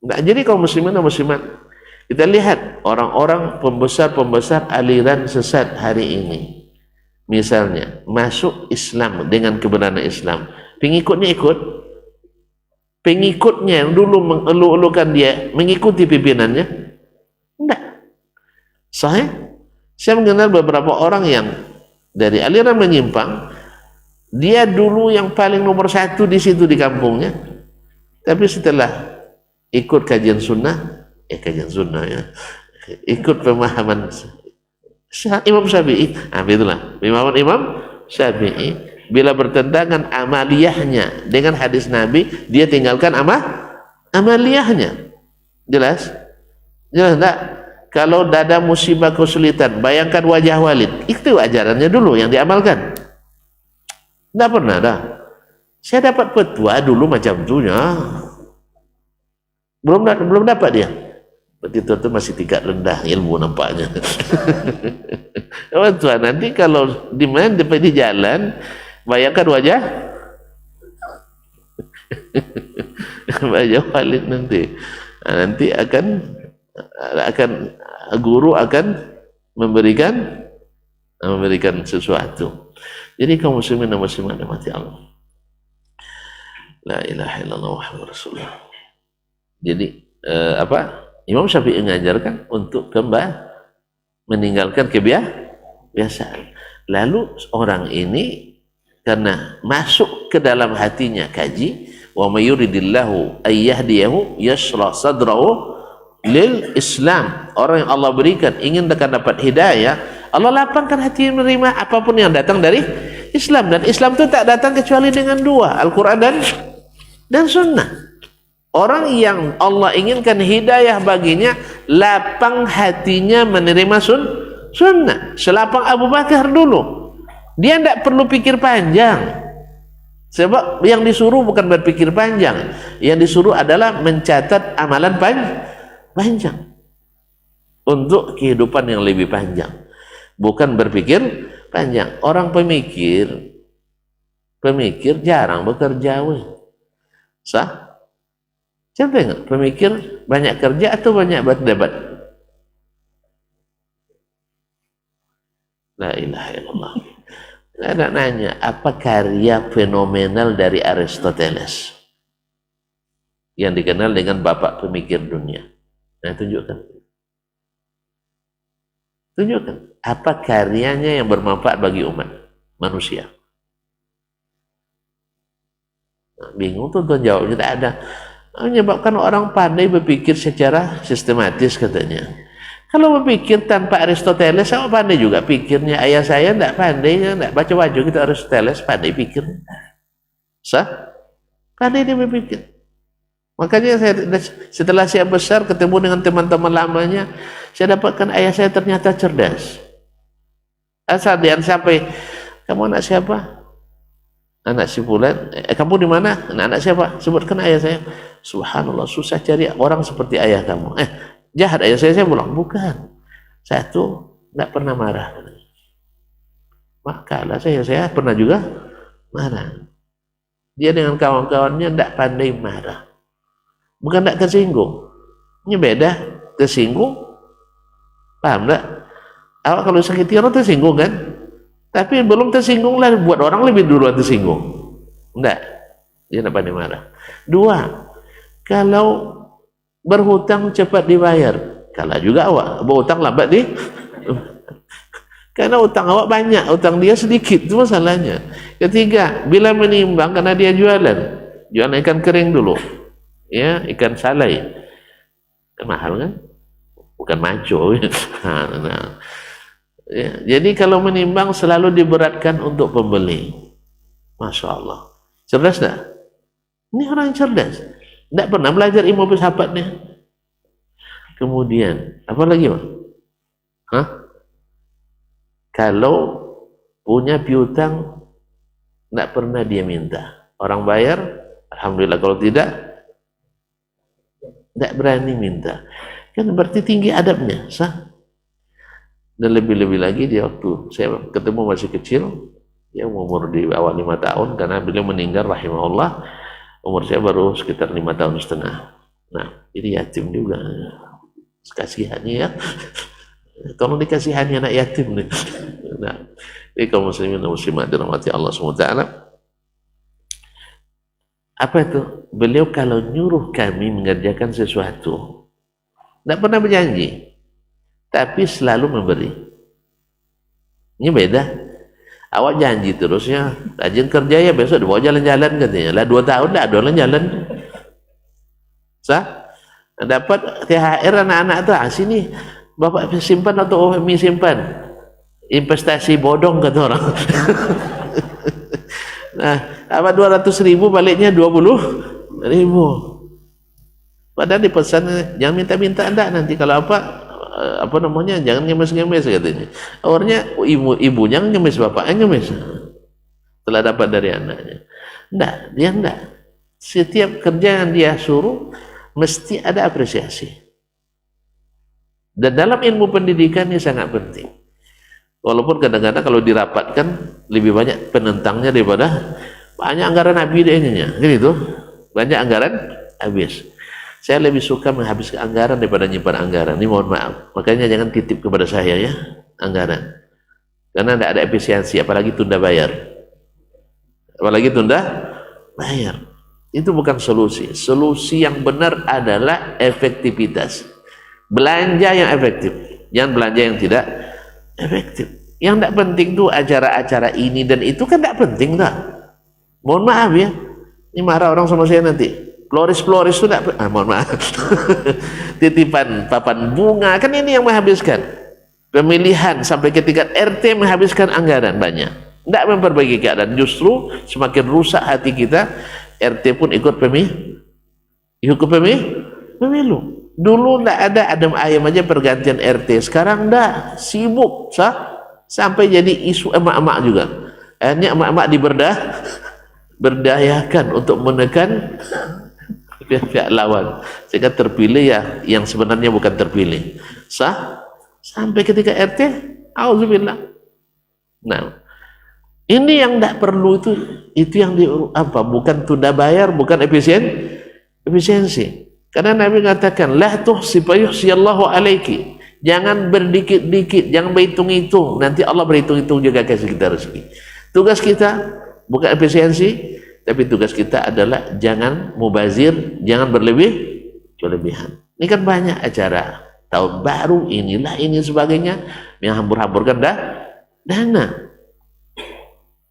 Nah, jadi kaum muslimin dan muslimat, kita lihat orang-orang pembesar aliran sesat hari ini, misalnya masuk Islam dengan kebenaran Islam, pengikutnya yang dulu mengeluh-elukan dia mengikuti pimpinannya? Enggak. Sahih? Saya mengenal beberapa orang yang dari aliran menyimpang, dia dulu yang paling nomor satu di situ di kampungnya, tapi setelah ikut kajian sunnah ya, ikut pemahaman Imam Syafi'i, itulah pemahaman Imam Syafi'i, bila bertentangan amaliyahnya dengan hadis Nabi, dia tinggalkan amaliyahnya. Jelas enggak? Kalau ada musibah kesulitan, bayangkan wajah Walid, itu ajarannya dulu yang diamalkan. Enggak pernah dah. Saya dapat petua dulu macam itunya. Belum dapat dia. Berarti itu masih tingkat rendah ilmu nampaknya. Oh Tuhan, nanti kalau di jalan, bayangkan wajah Walid nanti akan guru akan memberikan sesuatu. Jadi kaum muslimin dan muslimat mati Allah, la ilaha illallah Muhammadur Rasulullah. Jadi Imam Syafi'i mengajarkan untuk meninggalkan kebiasaan. Lalu orang ini karena masuk ke dalam hatinya kaji, wa may yuridillahu ayyahdiyahu yashrah sadrahu lil Islam. Orang yang Allah berikan ingin dapat hidayah, Allah lapangkan hati menerima apapun yang datang dari Islam. Dan Islam itu tak datang kecuali dengan dua, Al-Quran dan Sunnah. Orang yang Allah inginkan hidayah baginya, lapang hatinya menerima sunnah. Selapang Abu Bakar dulu, dia tidak perlu pikir panjang. Sebab yang disuruh bukan berpikir panjang, yang disuruh adalah mencatat amalan panjang untuk kehidupan yang lebih panjang, bukan berpikir panjang. Orang pemikir jarang bekerja. Sah? Siapa yang pemikir banyak kerja atau banyak berdebat? La ilaha illallah. Ada nanya, apa karya fenomenal dari Aristoteles yang dikenal dengan bapak pemikir dunia? Nah, tunjukkan apa karyanya yang bermanfaat bagi umat manusia. Nah, bingung tuh jawabnya tidak ada. Menyebabkan orang pandai berpikir secara sistematis katanya. Kalau berpikir tanpa Aristoteles, sama pandai juga pikirnya. Ayah saya tidak pandai, tidak baca-baca kita Aristoteles, pandai pikir. Sah? Pandai dia berpikir. Makanya setelah saya besar ketemu dengan teman-teman lamanya, saya dapatkan ayah saya ternyata cerdas. Asal dia sampai, kamu anak siapa? Anak si Fulan. Kamu di mana? Anak siapa? Sebutkan ayah saya. Subhanallah, susah cari orang seperti ayah kamu. Jahat ayah saya bilang, bukan. Satu, tidak pernah marah. Maka saya pernah juga marah. Dia dengan kawan-kawannya tidak pandai marah. Bukan tidak tersinggung. Ini beda, tersinggung. Paham tak? Awak kalau sakit orang tersinggung kan? Tapi belum tersinggung lah, buat orang lebih duluan tersinggung. Enggak, dia tidak pandai marah. Dua, kalau berhutang cepat dibayar, kalah juga awak berhutang lambat di karena utang awak banyak, utang dia sedikit, itu masalahnya. Ketiga, bila menimbang karena dia jualan ikan kering dulu, ya, ikan salai, kan mahal kan, bukan maco. Nah, ya, jadi kalau menimbang selalu diberatkan untuk pembeli. Masya Allah, cerdas tak? Ini orang yang cerdas, tidak pernah belajar ilmu filsafatnya. Kemudian apa lagi, Pak? Hah? Kalau punya piutang tidak pernah dia minta, orang bayar alhamdulillah, kalau tidak berani minta, kan berarti tinggi adabnya, sah. Dan lebih-lebih lagi dia waktu saya ketemu masih kecil, ya umur di bawah 5 tahun, karena beliau meninggal rahimahullah, umur saya baru sekitar 5 tahun setengah. Nah, ini yatim juga, kasihannya ya. Tolong dikasihani anak yatim nih. Nah, ini kaum muslimin dan muslimat dirahmati Allah SWT. Apa itu? Beliau kalau nyuruh kami mengerjakan sesuatu, tidak pernah berjanji, tapi selalu memberi. Ini beda. Awak janji terus ya, rajin kerja ya, besok dibawa jalan-jalan katanya. Lah 2 tahun dah ada jalan. Sah? Dapat THR anak-anak tuh, sini bapak simpan atau Umi simpan, investasi bodong kata orang. Nah, apa 200.000 baliknya 20.000. Padahal dipesan jangan minta-minta anda nanti kalau apa namanya, jangan ngemes-ngemes katanya. Orangnya ibunya ngemes, bapaknya ngemes setelah dapat dari anaknya. Dia enggak. Setiap kerja yang dia suruh mesti ada apresiasi. Dan dalam ilmu pendidikan ini sangat penting. Walaupun kadang-kadang kalau dirapatkan lebih banyak penentangnya daripada banyak anggaran habis dehnya. Gitu. Banyak anggaran habis. Saya lebih suka menghabiskan anggaran daripada nyimpan anggaran. Ini mohon maaf. Makanya jangan titip kepada saya ya anggaran. Karena tidak ada efisiensi, apalagi tunda bayar. Itu bukan solusi. Solusi yang benar adalah efektivitas. Belanja yang efektif, jangan belanja yang tidak efektif. Yang tidak penting tuh acara-acara ini dan itu kan tidak penting tak? Mohon maaf ya, ini marah orang sama saya nanti. Floris itu tidak, mohon maaf. Titipan papan bunga kan ini yang menghabiskan. Pemilihan sampai ke tingkat RT menghabiskan anggaran banyak. Tidak memperbaiki keadaan, justru semakin rusak hati kita. RT pun ikut pemilu. Dulu tidak ada adem ayam aja pergantian RT, sekarang dah sibuk sampai jadi isu emak-emak juga. Akhirnya emak-emak berdayakan untuk menekan pihak lawan sehingga terpilih ya yang sebenarnya bukan terpilih. Sampai ketika RT, auzubillah. Nah, ini yang tidak perlu itu yang bukan tunda bayar, bukan efisiensi. Karena Nabi mengatakan, la tuhsi fayuhsiyallahu alaiki. Jangan berdikit-dikit, jangan berhitung-hitung. Nanti Allah berhitung-hitung juga kasih kita rezeki. Tugas kita bukan efisiensi, tapi tugas kita adalah jangan mubazir, jangan berlebihan. Ini kan banyak acara tahun baru, inilah ini sebagainya yang hambur-hamburkan dana.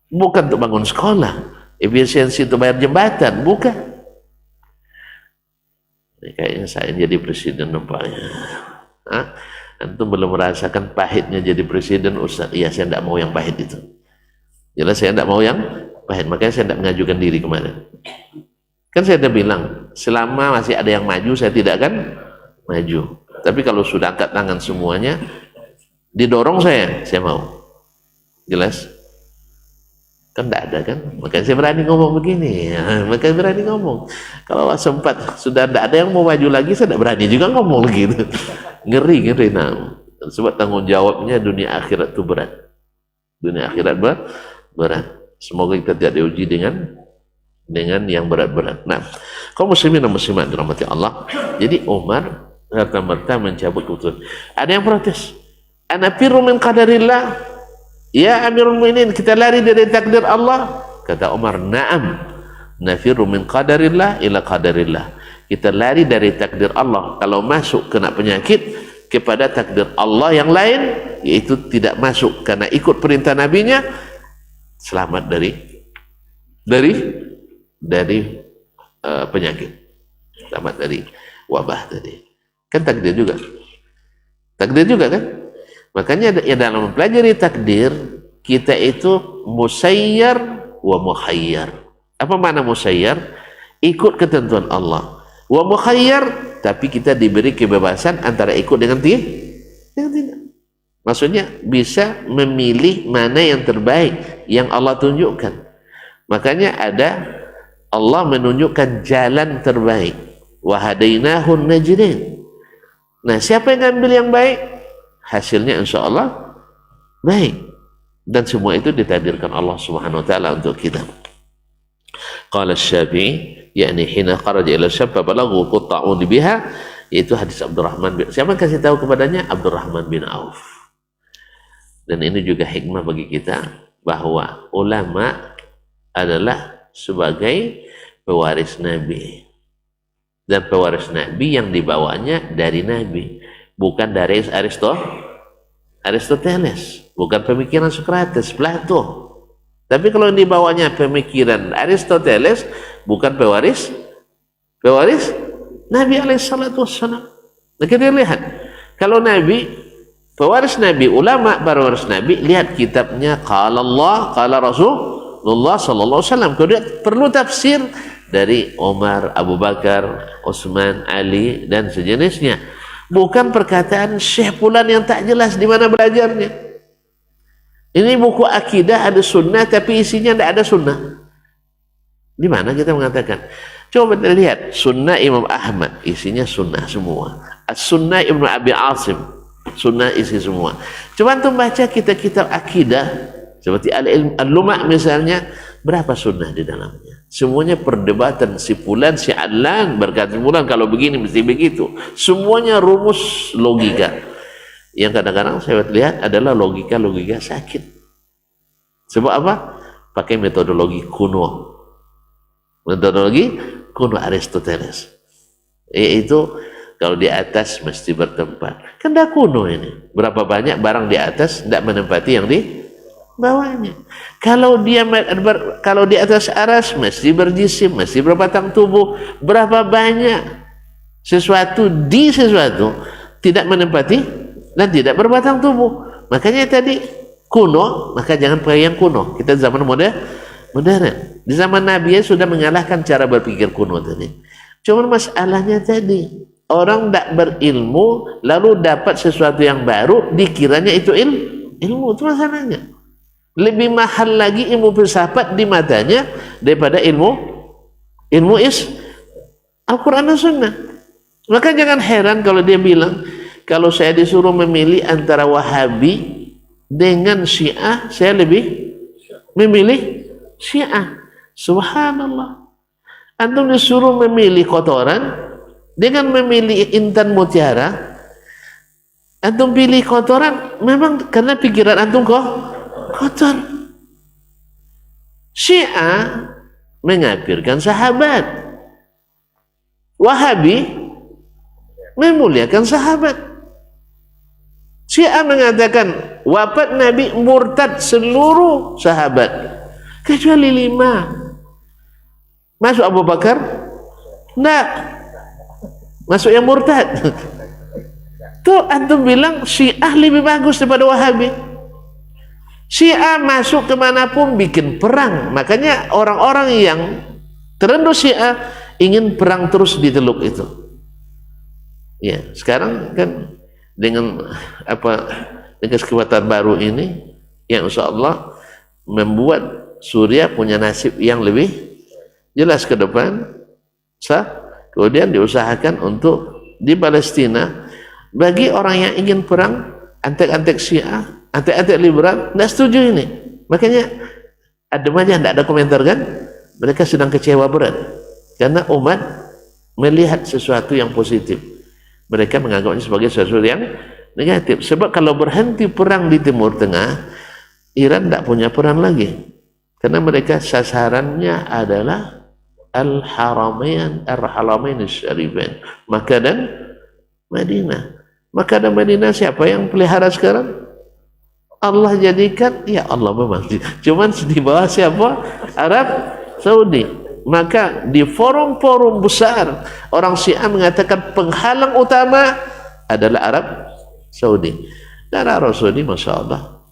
Bukan untuk bangun sekolah, efisiensi untuk bayar jembatan, bukan. Kayaknya saya jadi presiden nampaknya. Antum belum merasakan pahitnya jadi presiden, Ustaz. Iya, saya tidak mau yang pahit itu. Jelas saya tidak mau yang pahit, makanya saya tidak mengajukan diri kemarin. Kan saya sudah bilang, selama masih ada yang maju, saya tidak akan maju. Tapi kalau sudah angkat tangan semuanya, didorong saya mau. Jelas? Kan tidak ada kan, makanya saya berani ngomong begini ya. Makanya berani ngomong. Kalau sempat sudah tidak ada yang mau maju lagi, saya tidak berani juga ngomong gitu. Ngeri. Nah, sebab tanggung jawabnya dunia akhirat itu berat. Dunia akhirat berat. Semoga kita tidak diuji dengan yang berat-berat. Nah, kaum muslimin dan muslimat dirahmati Allah. Jadi Umar serta-merta mencabut keputusan. Ada yang protes. Ana firru min qadarillah. Ya Amirul Mu'minin, kita lari dari takdir Allah. Kata Umar, na'am, nafirru min qadarillah ila qadarillah. kita lari dari takdir Allah. Kalau masuk kena penyakit kepada takdir Allah yang lain, yaitu tidak masuk karena ikut perintah nabinya, selamat dari penyakit, selamat dari wabah tadi. Kan takdir juga kan. Makanya ya dalam mempelajari takdir, kita itu musayyar wa mukhayyar. Apa makna musayyar? Ikut ketentuan Allah. Wa mukhayyar, tapi kita diberi kebebasan antara ikut dengan tidak. Maksudnya bisa memilih mana yang terbaik yang Allah tunjukkan. Makanya ada Allah menunjukkan jalan terbaik. Wa hadainahun najdain. Nah, siapa yang ngambil yang baik, hasilnya insya Allah baik. Dan semua itu ditakdirkan Allah Subhanahu wa taala untuk kita. Qala Syafi'i, yakni hina kharaja ila Syam balaghu qutta'un biha, yaitu hadis Abdurrahman bin, siapa kasih tahu kepadanya? Abdurrahman bin Auf. Dan ini juga hikmah bagi kita bahwa ulama adalah sebagai pewaris Nabi, dan pewaris Nabi yang dibawanya dari Nabi, bukan dari Aristoteles, bukan pemikiran Socrates, Plato. Tapi kalau dibawanya pemikiran Aristoteles, bukan pewaris Nabi alaihissalatu wassalam. Nah, kita lihat, kalau Nabi, pewaris Nabi, ulama pewaris Nabi, lihat kitabnya, qala Allah, qala Rasulullah sallallahu alaihi wasallam. Kemudian perlu tafsir dari Umar, Abu Bakar, Utsman, Ali dan sejenisnya. Bukan perkataan Syekh Fulan yang tak jelas di mana belajarnya. Ini buku akidah ada sunnah, tapi isinya tidak ada sunnah. Di mana kita mengatakan? Coba kita lihat sunnah Imam Ahmad, isinya sunnah semua. As-Sunnah Ibnu Abi Asim, sunnah isi semua. Coba antum baca kitab-kitab akidah seperti Al-Luma' misalnya, berapa sunnah di dalamnya? Semuanya perdebatan si fulan, si Adlan berkata fulan kalau begini mesti begitu. Semuanya rumus logika. Yang kadang-kadang saya lihat adalah logika-logika sakit. Sebab apa? Pakai metodologi kuno. Metodologi kuno Aristoteles. Yaitu kalau di atas mesti bertempat. Kan dah kuno ini. Berapa banyak barang di atas tidak menempati yang di bawahnya. Kalau di atas aras mesti berjisim, mesti berbatang tubuh. Berapa banyak sesuatu di sesuatu tidak menempati dan tidak berbatang tubuh. Makanya tadi kuno, maka jangan pakai yang kuno. Kita zaman modern. Di zaman Nabi sudah mengalahkan cara berpikir kuno tadi. Cuma masalahnya tadi, orang tidak berilmu lalu dapat sesuatu yang baru, dikiranya itu ilmu. Itu masalahnya. Lebih mahal lagi ilmu filsafat di matanya daripada ilmu Al-Quran dan Sunnah. Maka jangan heran kalau dia bilang, kalau saya disuruh memilih antara Wahabi dengan Syiah, saya lebih memilih Syiah. Subhanallah. Antum disuruh memilih kotoran dengan memilih intan mutiara, antum pilih kotoran memang karena pikiran antum kok kotor. Syiah mengkafirkan sahabat, Wahabi memuliakan sahabat. Syiah mengatakan wafat Nabi murtad seluruh sahabat kecuali 5. Masuk Abu Bakar? Enggak. Masuk yang murtad. Tuh antum bilang Syiah lebih bagus daripada Wahabi. Syiah masuk kemanapun bikin perang. Makanya orang-orang yang terendus Syiah ingin perang terus di teluk itu. Ya, sekarang kan dengan kekuatan baru ini yang insya Allah membuat Suriah punya nasib yang lebih jelas ke depan. Kemudian diusahakan untuk di Palestina, bagi orang yang ingin perang, antek-antek Syiah, antek-antek liberal tidak setuju ini. Makanya adem aja, tidak ada komentar kan, mereka sedang kecewa berat karena umat melihat sesuatu yang positif, mereka menganggapnya sebagai sesuatu yang negatif. Sebab kalau berhenti perang di Timur Tengah, Iran tidak punya peran lagi, karena mereka sasarannya adalah al-haramain syarifain, Makkah dan Madinah. Makkah dan Madinah siapa yang pelihara sekarang? Allah jadikan, ya Allah memang, cuman di bawah siapa? Arab Saudi. Maka di forum-forum besar orang Syiah mengatakan penghalang utama adalah Arab Saudi. Dan Arab Saudi, masya Allah,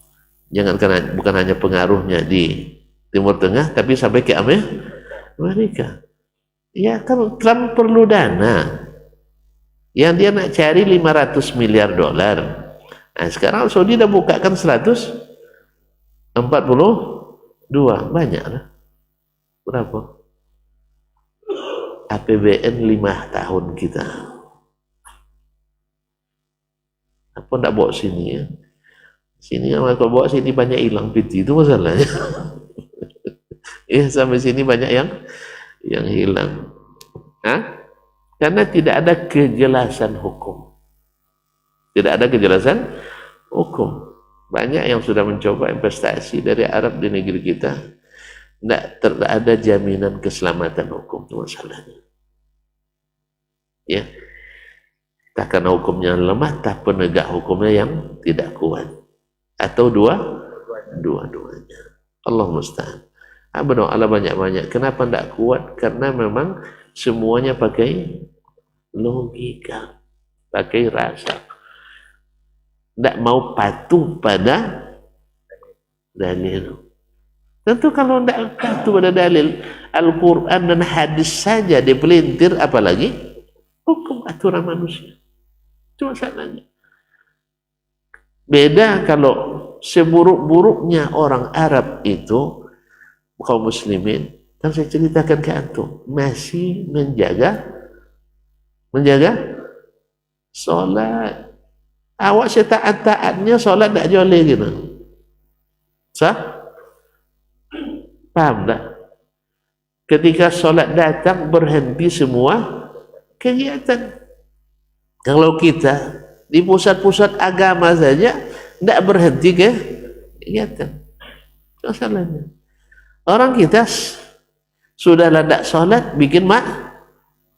bukan hanya pengaruhnya di Timur Tengah, tapi sampai ke Amerika. Ya kan Trump perlu dana, yang dia nak cari 500 miliar dolar. Nah, sekarang Saudi dah bukakan 142, banyak lah. Berapa? APBN 5 tahun kita. Apa nak bawa sini ya? Sini kalau bawa sini banyak hilang PT, itu masalahnya. Ya sampai sini banyak yang hilang. Hah? Karena tidak ada kejelasan hukum. Tidak ada kejelasan hukum. Banyak yang sudah mencoba investasi dari Arab di negeri kita, tidak ada jaminan keselamatan hukum, itu masalahnya. Ya, tak karena hukumnya lemah, tak penegak hukumnya yang tidak kuat, atau dua-duanya. Allah musta'an. Berdoa banyak-banyak. Kenapa tidak kuat? Karena memang semuanya pakai logika, pakai rasa. Tidak mau patuh pada dalil. Tentu kalau tidak patuh pada dalil Al-Quran dan hadis saja dipelintir, apalagi hukum aturan manusia. Itu masalahnya. Beda kalau seburuk-buruknya orang Arab itu, kaum muslimin, kan saya ceritakan ke antum, masih menjaga sholat. Awak setaat-taatnya sholat tak joleh gitu. Sah? Paham tak? Ketika sholat datang, berhenti semua kegiatan. Kalau kita di pusat-pusat agama saja tidak berhenti kegiatan. Masalahnya orang kita sudah tidak sholat, bikin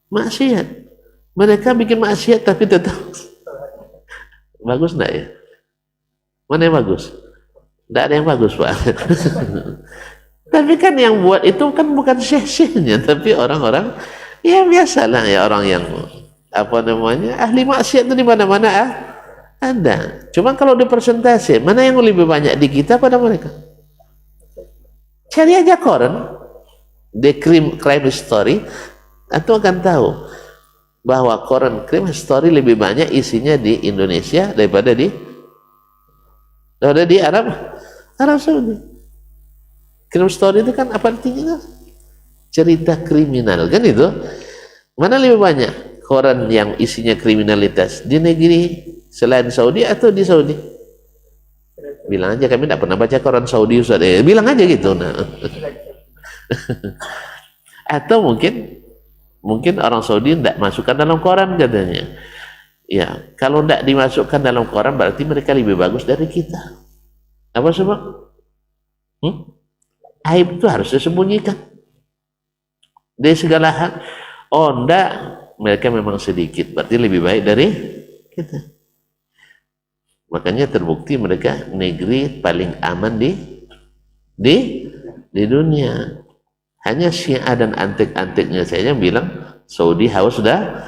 maksiat. Mereka bikin maksiat tapi tetap bagus enggak ya? Mana yang bagus? Tidak ada yang bagus, Pak. Tapi kan yang buat itu kan bukan syekh-syekhnya, tapi orang-orang ya biasalah, ya orang yang apa namanya ahli maksiat itu di mana-mana ada. Cuma kalau di persentase mana yang lebih banyak di kita pada mereka? Cari aja koran The Crime Story, atau akan tahu bahwa koran Crime Story lebih banyak isinya di Indonesia daripada di Arab Saudi. Crime Story itu kan apa artinya? Cerita kriminal, kan itu? Mana lebih banyak koran yang isinya kriminalitas, di negeri selain Saudi atau di Saudi? Bilang aja kami tidak pernah baca koran Saudi, Ustaz. Bilang aja gitu. Nah. Atau mungkin orang Saudi tidak masukkan dalam koran katanya. Ya, kalau tidak dimasukkan dalam koran berarti mereka lebih bagus dari kita. Apa sebab? Aib itu harus disembunyikan dari segala hal. Oh enggak, mereka memang sedikit, berarti lebih baik dari kita. Makanya terbukti mereka negeri paling aman di dunia. Hanya Syiah dan antek-anteknya saya bilang Saudi haus dah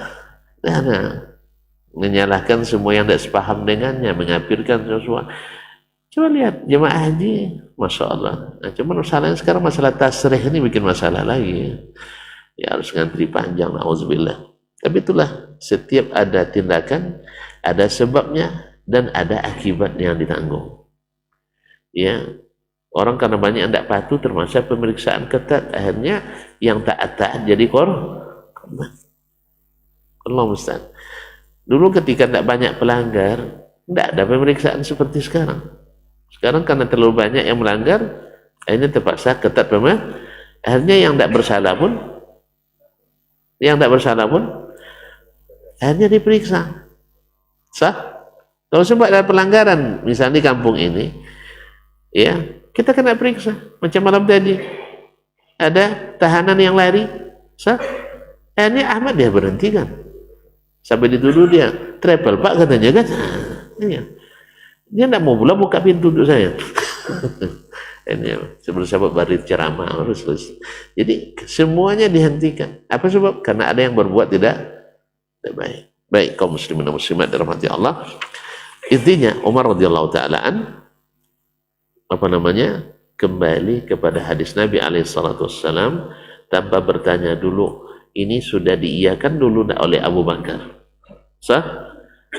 menyalahkan semua yang tidak sepaham dengannya, mengapirkan sesuatu. Coba lihat jemaah haji, masya Allah. Nah, cuma masalahnya sekarang masalah tasrih ini bikin masalah lagi. Ya harus ngantri panjang, na'udzubillah. Tapi itulah, setiap ada tindakan, ada sebabnya dan ada akibat yang ditanggung. Ya, orang karena banyak yang tidak patuh termasuk pemeriksaan ketat, akhirnya yang taat-taat jadi korban. Allah musta'an. Dulu ketika tidak banyak pelanggar, tidak ada pemeriksaan seperti sekarang. Sekarang karena terlalu banyak yang melanggar, akhirnya terpaksa ketat pemeriksaan. Akhirnya yang tidak bersalah pun akhirnya diperiksa. Sah? Kalau sempat ada pelanggaran, misalnya di kampung ini, ya kita kena periksa. Macam malam tadi, ada tahanan yang lari, Sah? Ini Ahmad dia berhentikan. Sampai dituduh dia, travel Pak katanya kan. Iya. Dia tidak mau pula buka pintu untuk saya. Ini sahabat barit ceramah harus selesai. Jadi semuanya dihentikan. Apa sebab? Karena ada yang berbuat tidak baik. Baik kaum muslimin dan muslimat dirahmati Allah. Intinya Umar radhiyallahu taalaan kembali kepada hadis Nabi alaihi salatu wassalam tanpa bertanya dulu. Ini sudah diiyakan dulu oleh Abu Bakar. Sah?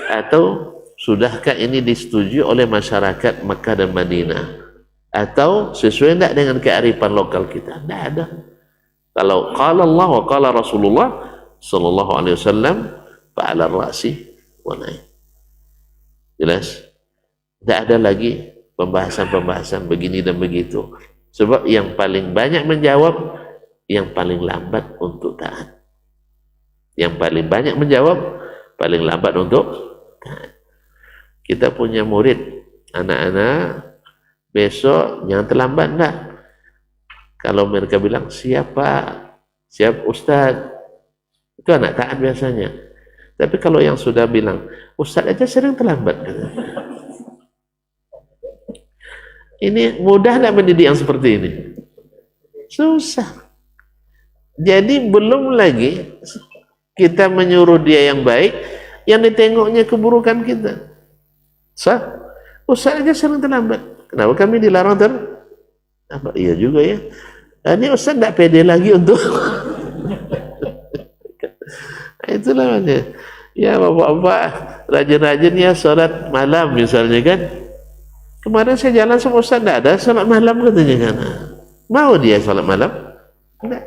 Atau sudahkah ini disetujui oleh masyarakat Makkah dan Madinah? Atau sesuai tidak dengan kearifan lokal kita? Tidak ada. Kalau qala Allah wa qala Rasulullah sallallahu alaihi wasallam fa'ala ra'si wa naik. Jelas? Tidak ada lagi pembahasan-pembahasan begini dan begitu. Sebab yang paling banyak menjawab, yang paling lambat untuk taat. Yang paling banyak menjawab, paling lambat untuk taat. Kita punya murid, anak-anak, besok jangan terlambat enggak. Kalau mereka bilang, siap Pak, siap Ustaz, itu anak taat biasanya. Tapi kalau yang sudah bilang, Ustaz aja sering terlambat. Ini mudah enggak mendidik yang seperti ini? Susah. Jadi belum lagi kita menyuruh dia yang baik, yang ditengoknya keburukan kita. Sah? Ustaz aja sering terlambat. Kenapa kami dilarang apa? Iya juga ya. Ini Ustaz tidak pede lagi untuk itulah makanya. Ya bapak-bapak rajin-rajin ya sholat malam misalnya kan. Kemarin saya jalan sama Ustaz tidak ada sholat malam katanya kan. Mau dia sholat malam? Enggak.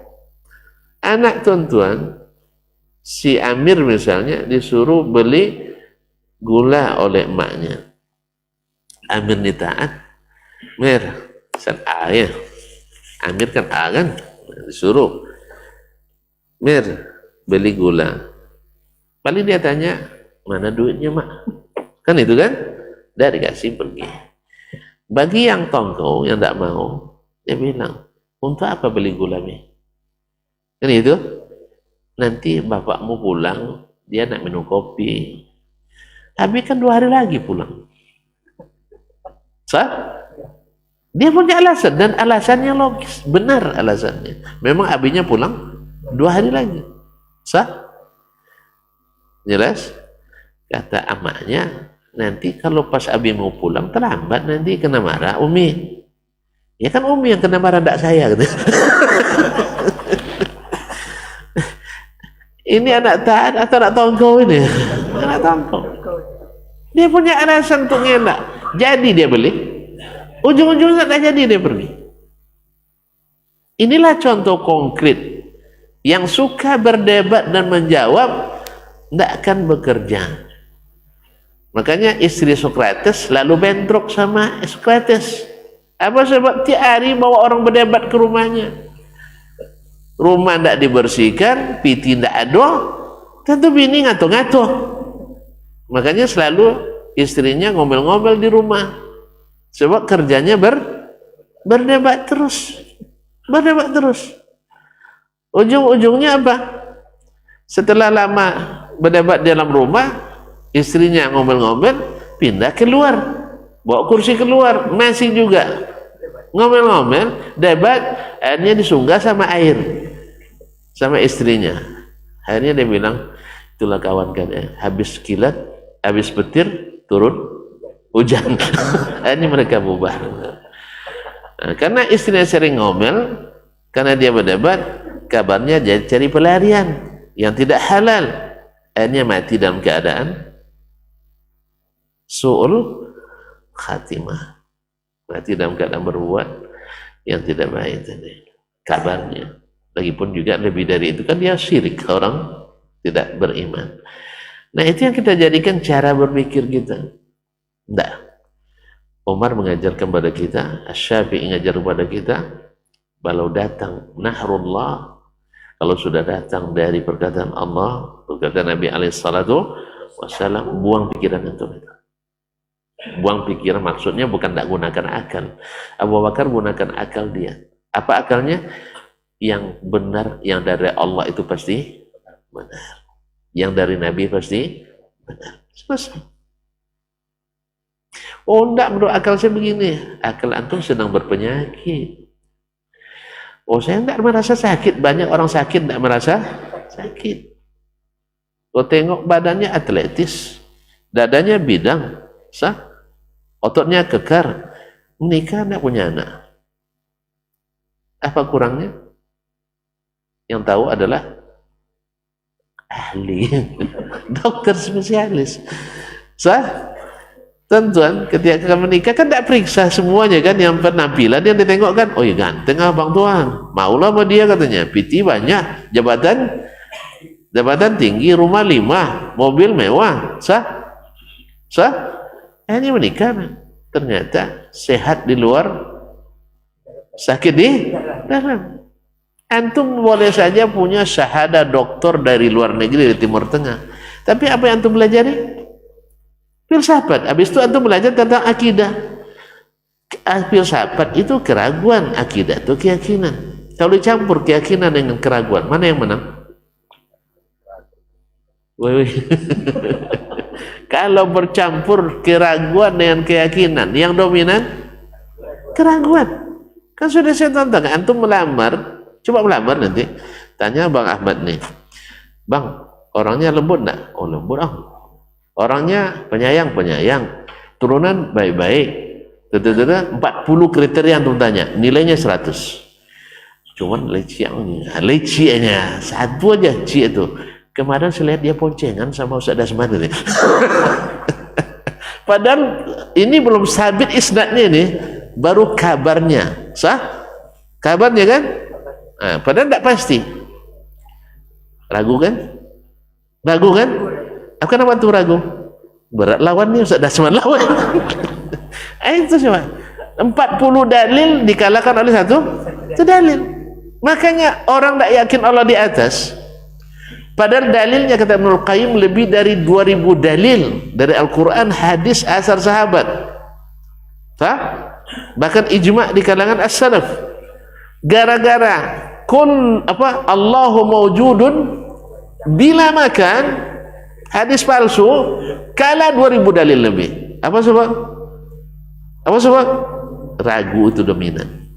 Anak tuan-tuan, si Amir misalnya disuruh beli gula oleh emaknya. Amir ini taat. Mir, Ustaz A ya. Amir kan A kan? Disuruh. Mir, beli gula. Paling dia tanya, mana duitnya mak? Kan itu kan? Dia dikasih pergi. Bagi yang tongkol, yang tidak mau, dia bilang, untuk apa beli gula Mi? Kan itu? Nanti bapakmu pulang, dia nak minum kopi. Habis kan 2 hari lagi pulang. Sah? Dia punya alasan, dan alasannya logis, benar alasannya. Memang abinya pulang 2 hari lagi. Sah? Jelas? Kata amaknya, nanti kalau pas abi mau pulang terlambat, nanti kena marah Umi. Ya kan Umi yang kena marah, tidak saya. Ini anak taat atau anak tongkol ini? Anak tongkol. Dia punya alasan untuk ngelak. Jadi dia beli. Ujung-ujungnya tak jadi dia pergi. Inilah contoh konkret. Yang suka berdebat dan menjawab, tidak akan bekerja. Makanya istri Sokrates lalu bentrok sama Sokrates. Apa sebab tiap hari bawa orang berdebat ke rumahnya. Rumah tidak dibersihkan, piti tidak ada, tentu bini ngatur-ngatur. Makanya selalu istrinya ngomel-ngomel di rumah. Sebab kerjanya berdebat terus. Berdebat terus. Ujung-ujungnya apa? Setelah lama berdebat dalam rumah, istrinya ngomel-ngomel, pindah keluar. Bawa kursi keluar, masih juga ngomel-ngomel, debat, akhirnya disunggah sama air. Sama istrinya. Akhirnya dia bilang, itulah kawan kan ya, habis kilat, habis petir, turun hujan. Akhirnya mereka bubar. Nah, karena istrinya sering ngomel, karena dia berdebat, kabarnya jadi cari pelarian yang tidak halal. Akhirnya mati dalam keadaan su'ul khatimah. Mati dalam keadaan berbuat yang tidak baik tadi. Kabarnya. Lagipun juga lebih dari itu kan dia syirik, orang tidak beriman. Nah itu yang kita jadikan cara berpikir kita. Tidak. Umar mengajarkan kepada kita, Asy-Syafi'i mengajar kepada kita, kalau datang nahrullah, kalau sudah datang dari perkataan Allah, perkataan Nabi alaihissalatu-wassalam, buang pikiran itu. Buang pikiran maksudnya bukan tidak gunakan akal. Abu Bakar gunakan akal dia. Apa akalnya? yang benar, yang dari Allah itu pasti benar, yang dari Nabi pasti benar. Selesai. Oh enggak, menurut akal saya begini, akal antum sedang berpenyakit. Oh saya enggak merasa sakit, banyak orang sakit enggak merasa sakit. Oh tengok badannya atletis, dadanya bidang, sah, ototnya kekar, menikah enggak punya anak. Apa kurangnya? Yang tahu adalah ahli, dokter spesialis. Sah? Tuan-tuan, ketika menikah kan tidak periksa semuanya kan, yang penampilan yang ditengok kan, oh iya ganteng abang tuan, maulah sama dia katanya, PT banyak, jabatan tinggi, rumah 5, mobil mewah, sah? Ini menikah, ternyata sehat di luar, sakit di dalam. Antum boleh saja punya syahadah doktor dari luar negeri, dari Timur Tengah, tapi apa yang antum pelajari? Filsafat. Habis itu antum belajar tentang akidah. Filsafat itu keraguan, akidah itu keyakinan. Kalau dicampur keyakinan dengan keraguan, mana yang menang? Kalau bercampur keraguan dengan keyakinan, yang dominan keraguan. Kan sudah saya tonton, antum melamar, coba melamar nanti, tanya Bang Ahmad nih, Bang, orangnya lembut enggak? Oh lembut, orangnya penyayang, turunan baik-baik, 40 kriteria yang tanya, nilainya 100. Cuman lecinya satu aja, ci itu. Kemarin saya lihat dia poncengan sama Ustaz Dasman ini. Padahal ini belum sabit isnadnya ini, baru kabarnya, sah? Kabarnya kan? Padahal tidak pasti. Ragu kan? Apa nama tuh ragu? Berat lawannya, Ustaz Dasman lawan. Itu cuma 40 dalil dikalahkan oleh satu dalil. Makanya orang tidak yakin Allah di atas. Padahal dalilnya kata Ibnu Qayyim lebih dari 2000 dalil dari Al-Quran, hadis, asar sahabat. Bahkan ijma' di kalangan as-salaf. Gara-gara Allahu mawjudun bila makan, hadis palsu, kalah 2000 dalil lebih. Apa sebab? Ragu itu dominan.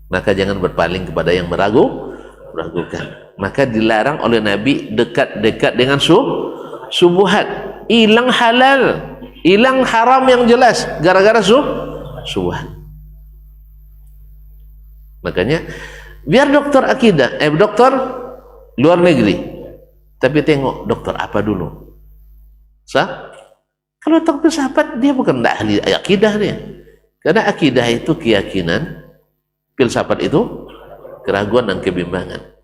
Maka jangan berpaling kepada yang meragukan. Maka dilarang oleh Nabi dekat-dekat dengan subuhat. Hilang halal, hilang haram yang jelas gara-gara subuhat. Makanya biar dokter akidah, dokter luar negeri, tapi tengok dokter apa dulu. Kalau dokter sahabat dia bukan ahli akidah dia. Karena akidah itu keyakinan, filsafat itu keraguan dan kebimbangan.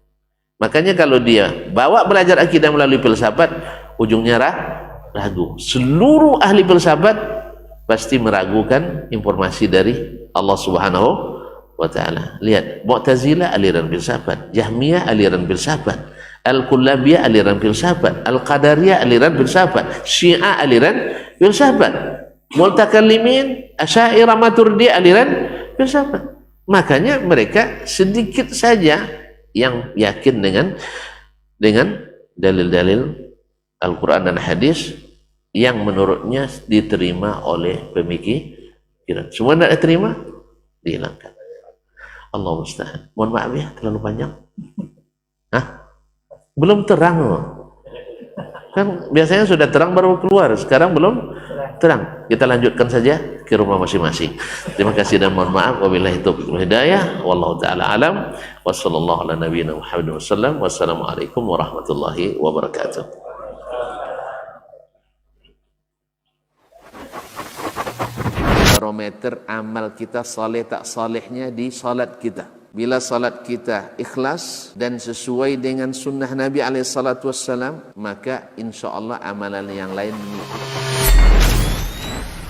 Makanya kalau dia bawa belajar akidah melalui filsafat, ujungnya ragu. Seluruh ahli filsafat pasti meragukan informasi dari Allah Subhanahu wa Ta'ala. Lihat, Mu'tazilah aliran filsafat, Jahmiyah aliran filsafat, Al-Kullabiyah aliran filsafat, Al-Qadariyah aliran filsafat, Syiah aliran filsafat, Multakallimin, Asy'ariyah, Maturidiyah aliran filsafat. Makanya mereka sedikit saja yang yakin dengan dalil-dalil Al-Quran dan hadis yang menurutnya diterima oleh pemikiran. Semua tidak diterima, dihilangkan. Allah musta'an. Mohon maaf ya, terlalu panjang. Belum terang loh. Kan biasanya sudah terang baru keluar, sekarang belum terang. Kita lanjutkan saja ke rumah masing-masing. Terima kasih dan mohon maaf. Wabillahi taufiq wal hidayah. Wallahu taala alam. Wassallallahu ala nabiyyina Muhammad wasallam. Wassalamualaikum warahmatullahi wabarakatuh. Barometer amal kita saleh tak salehnya di salat kita. Bila salat kita ikhlas dan sesuai dengan sunnah Nabi SAW, maka insya Allah amalan yang lain mengikuti.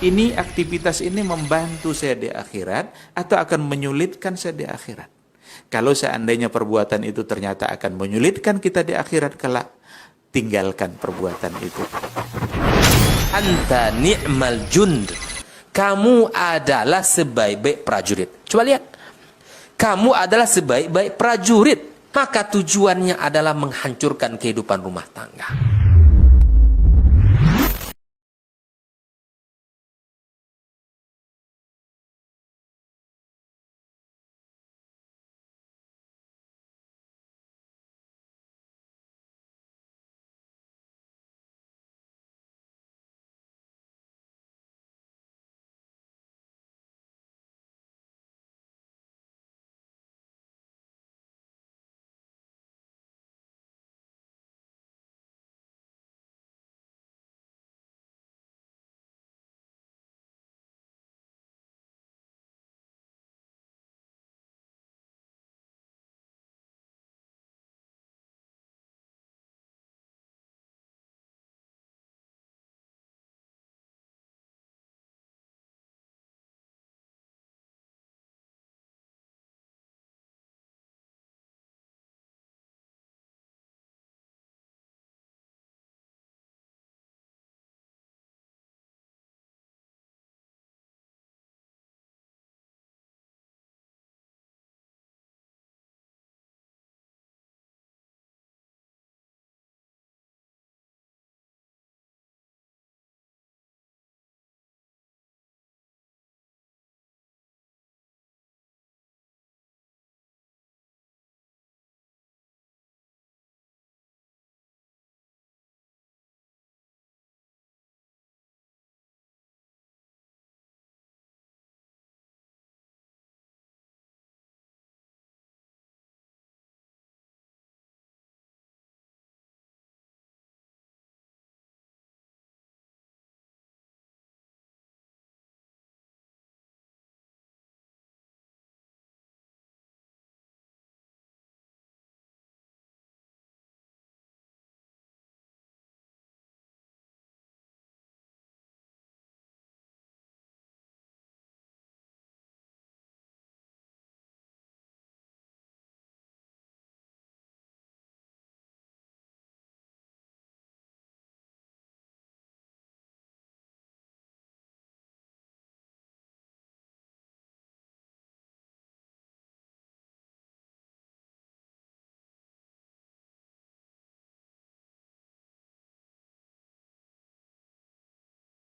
Ini aktivitas ini membantu saya di akhirat atau akan menyulitkan saya di akhirat. Kalau seandainya perbuatan itu ternyata akan menyulitkan kita di akhirat kelak, tinggalkan perbuatan itu. Anta ni'mal jund. Kamu adalah sebaik-baik prajurit. Coba lihat. Kamu adalah sebaik-baik prajurit. Maka tujuannya adalah menghancurkan kehidupan rumah tangga.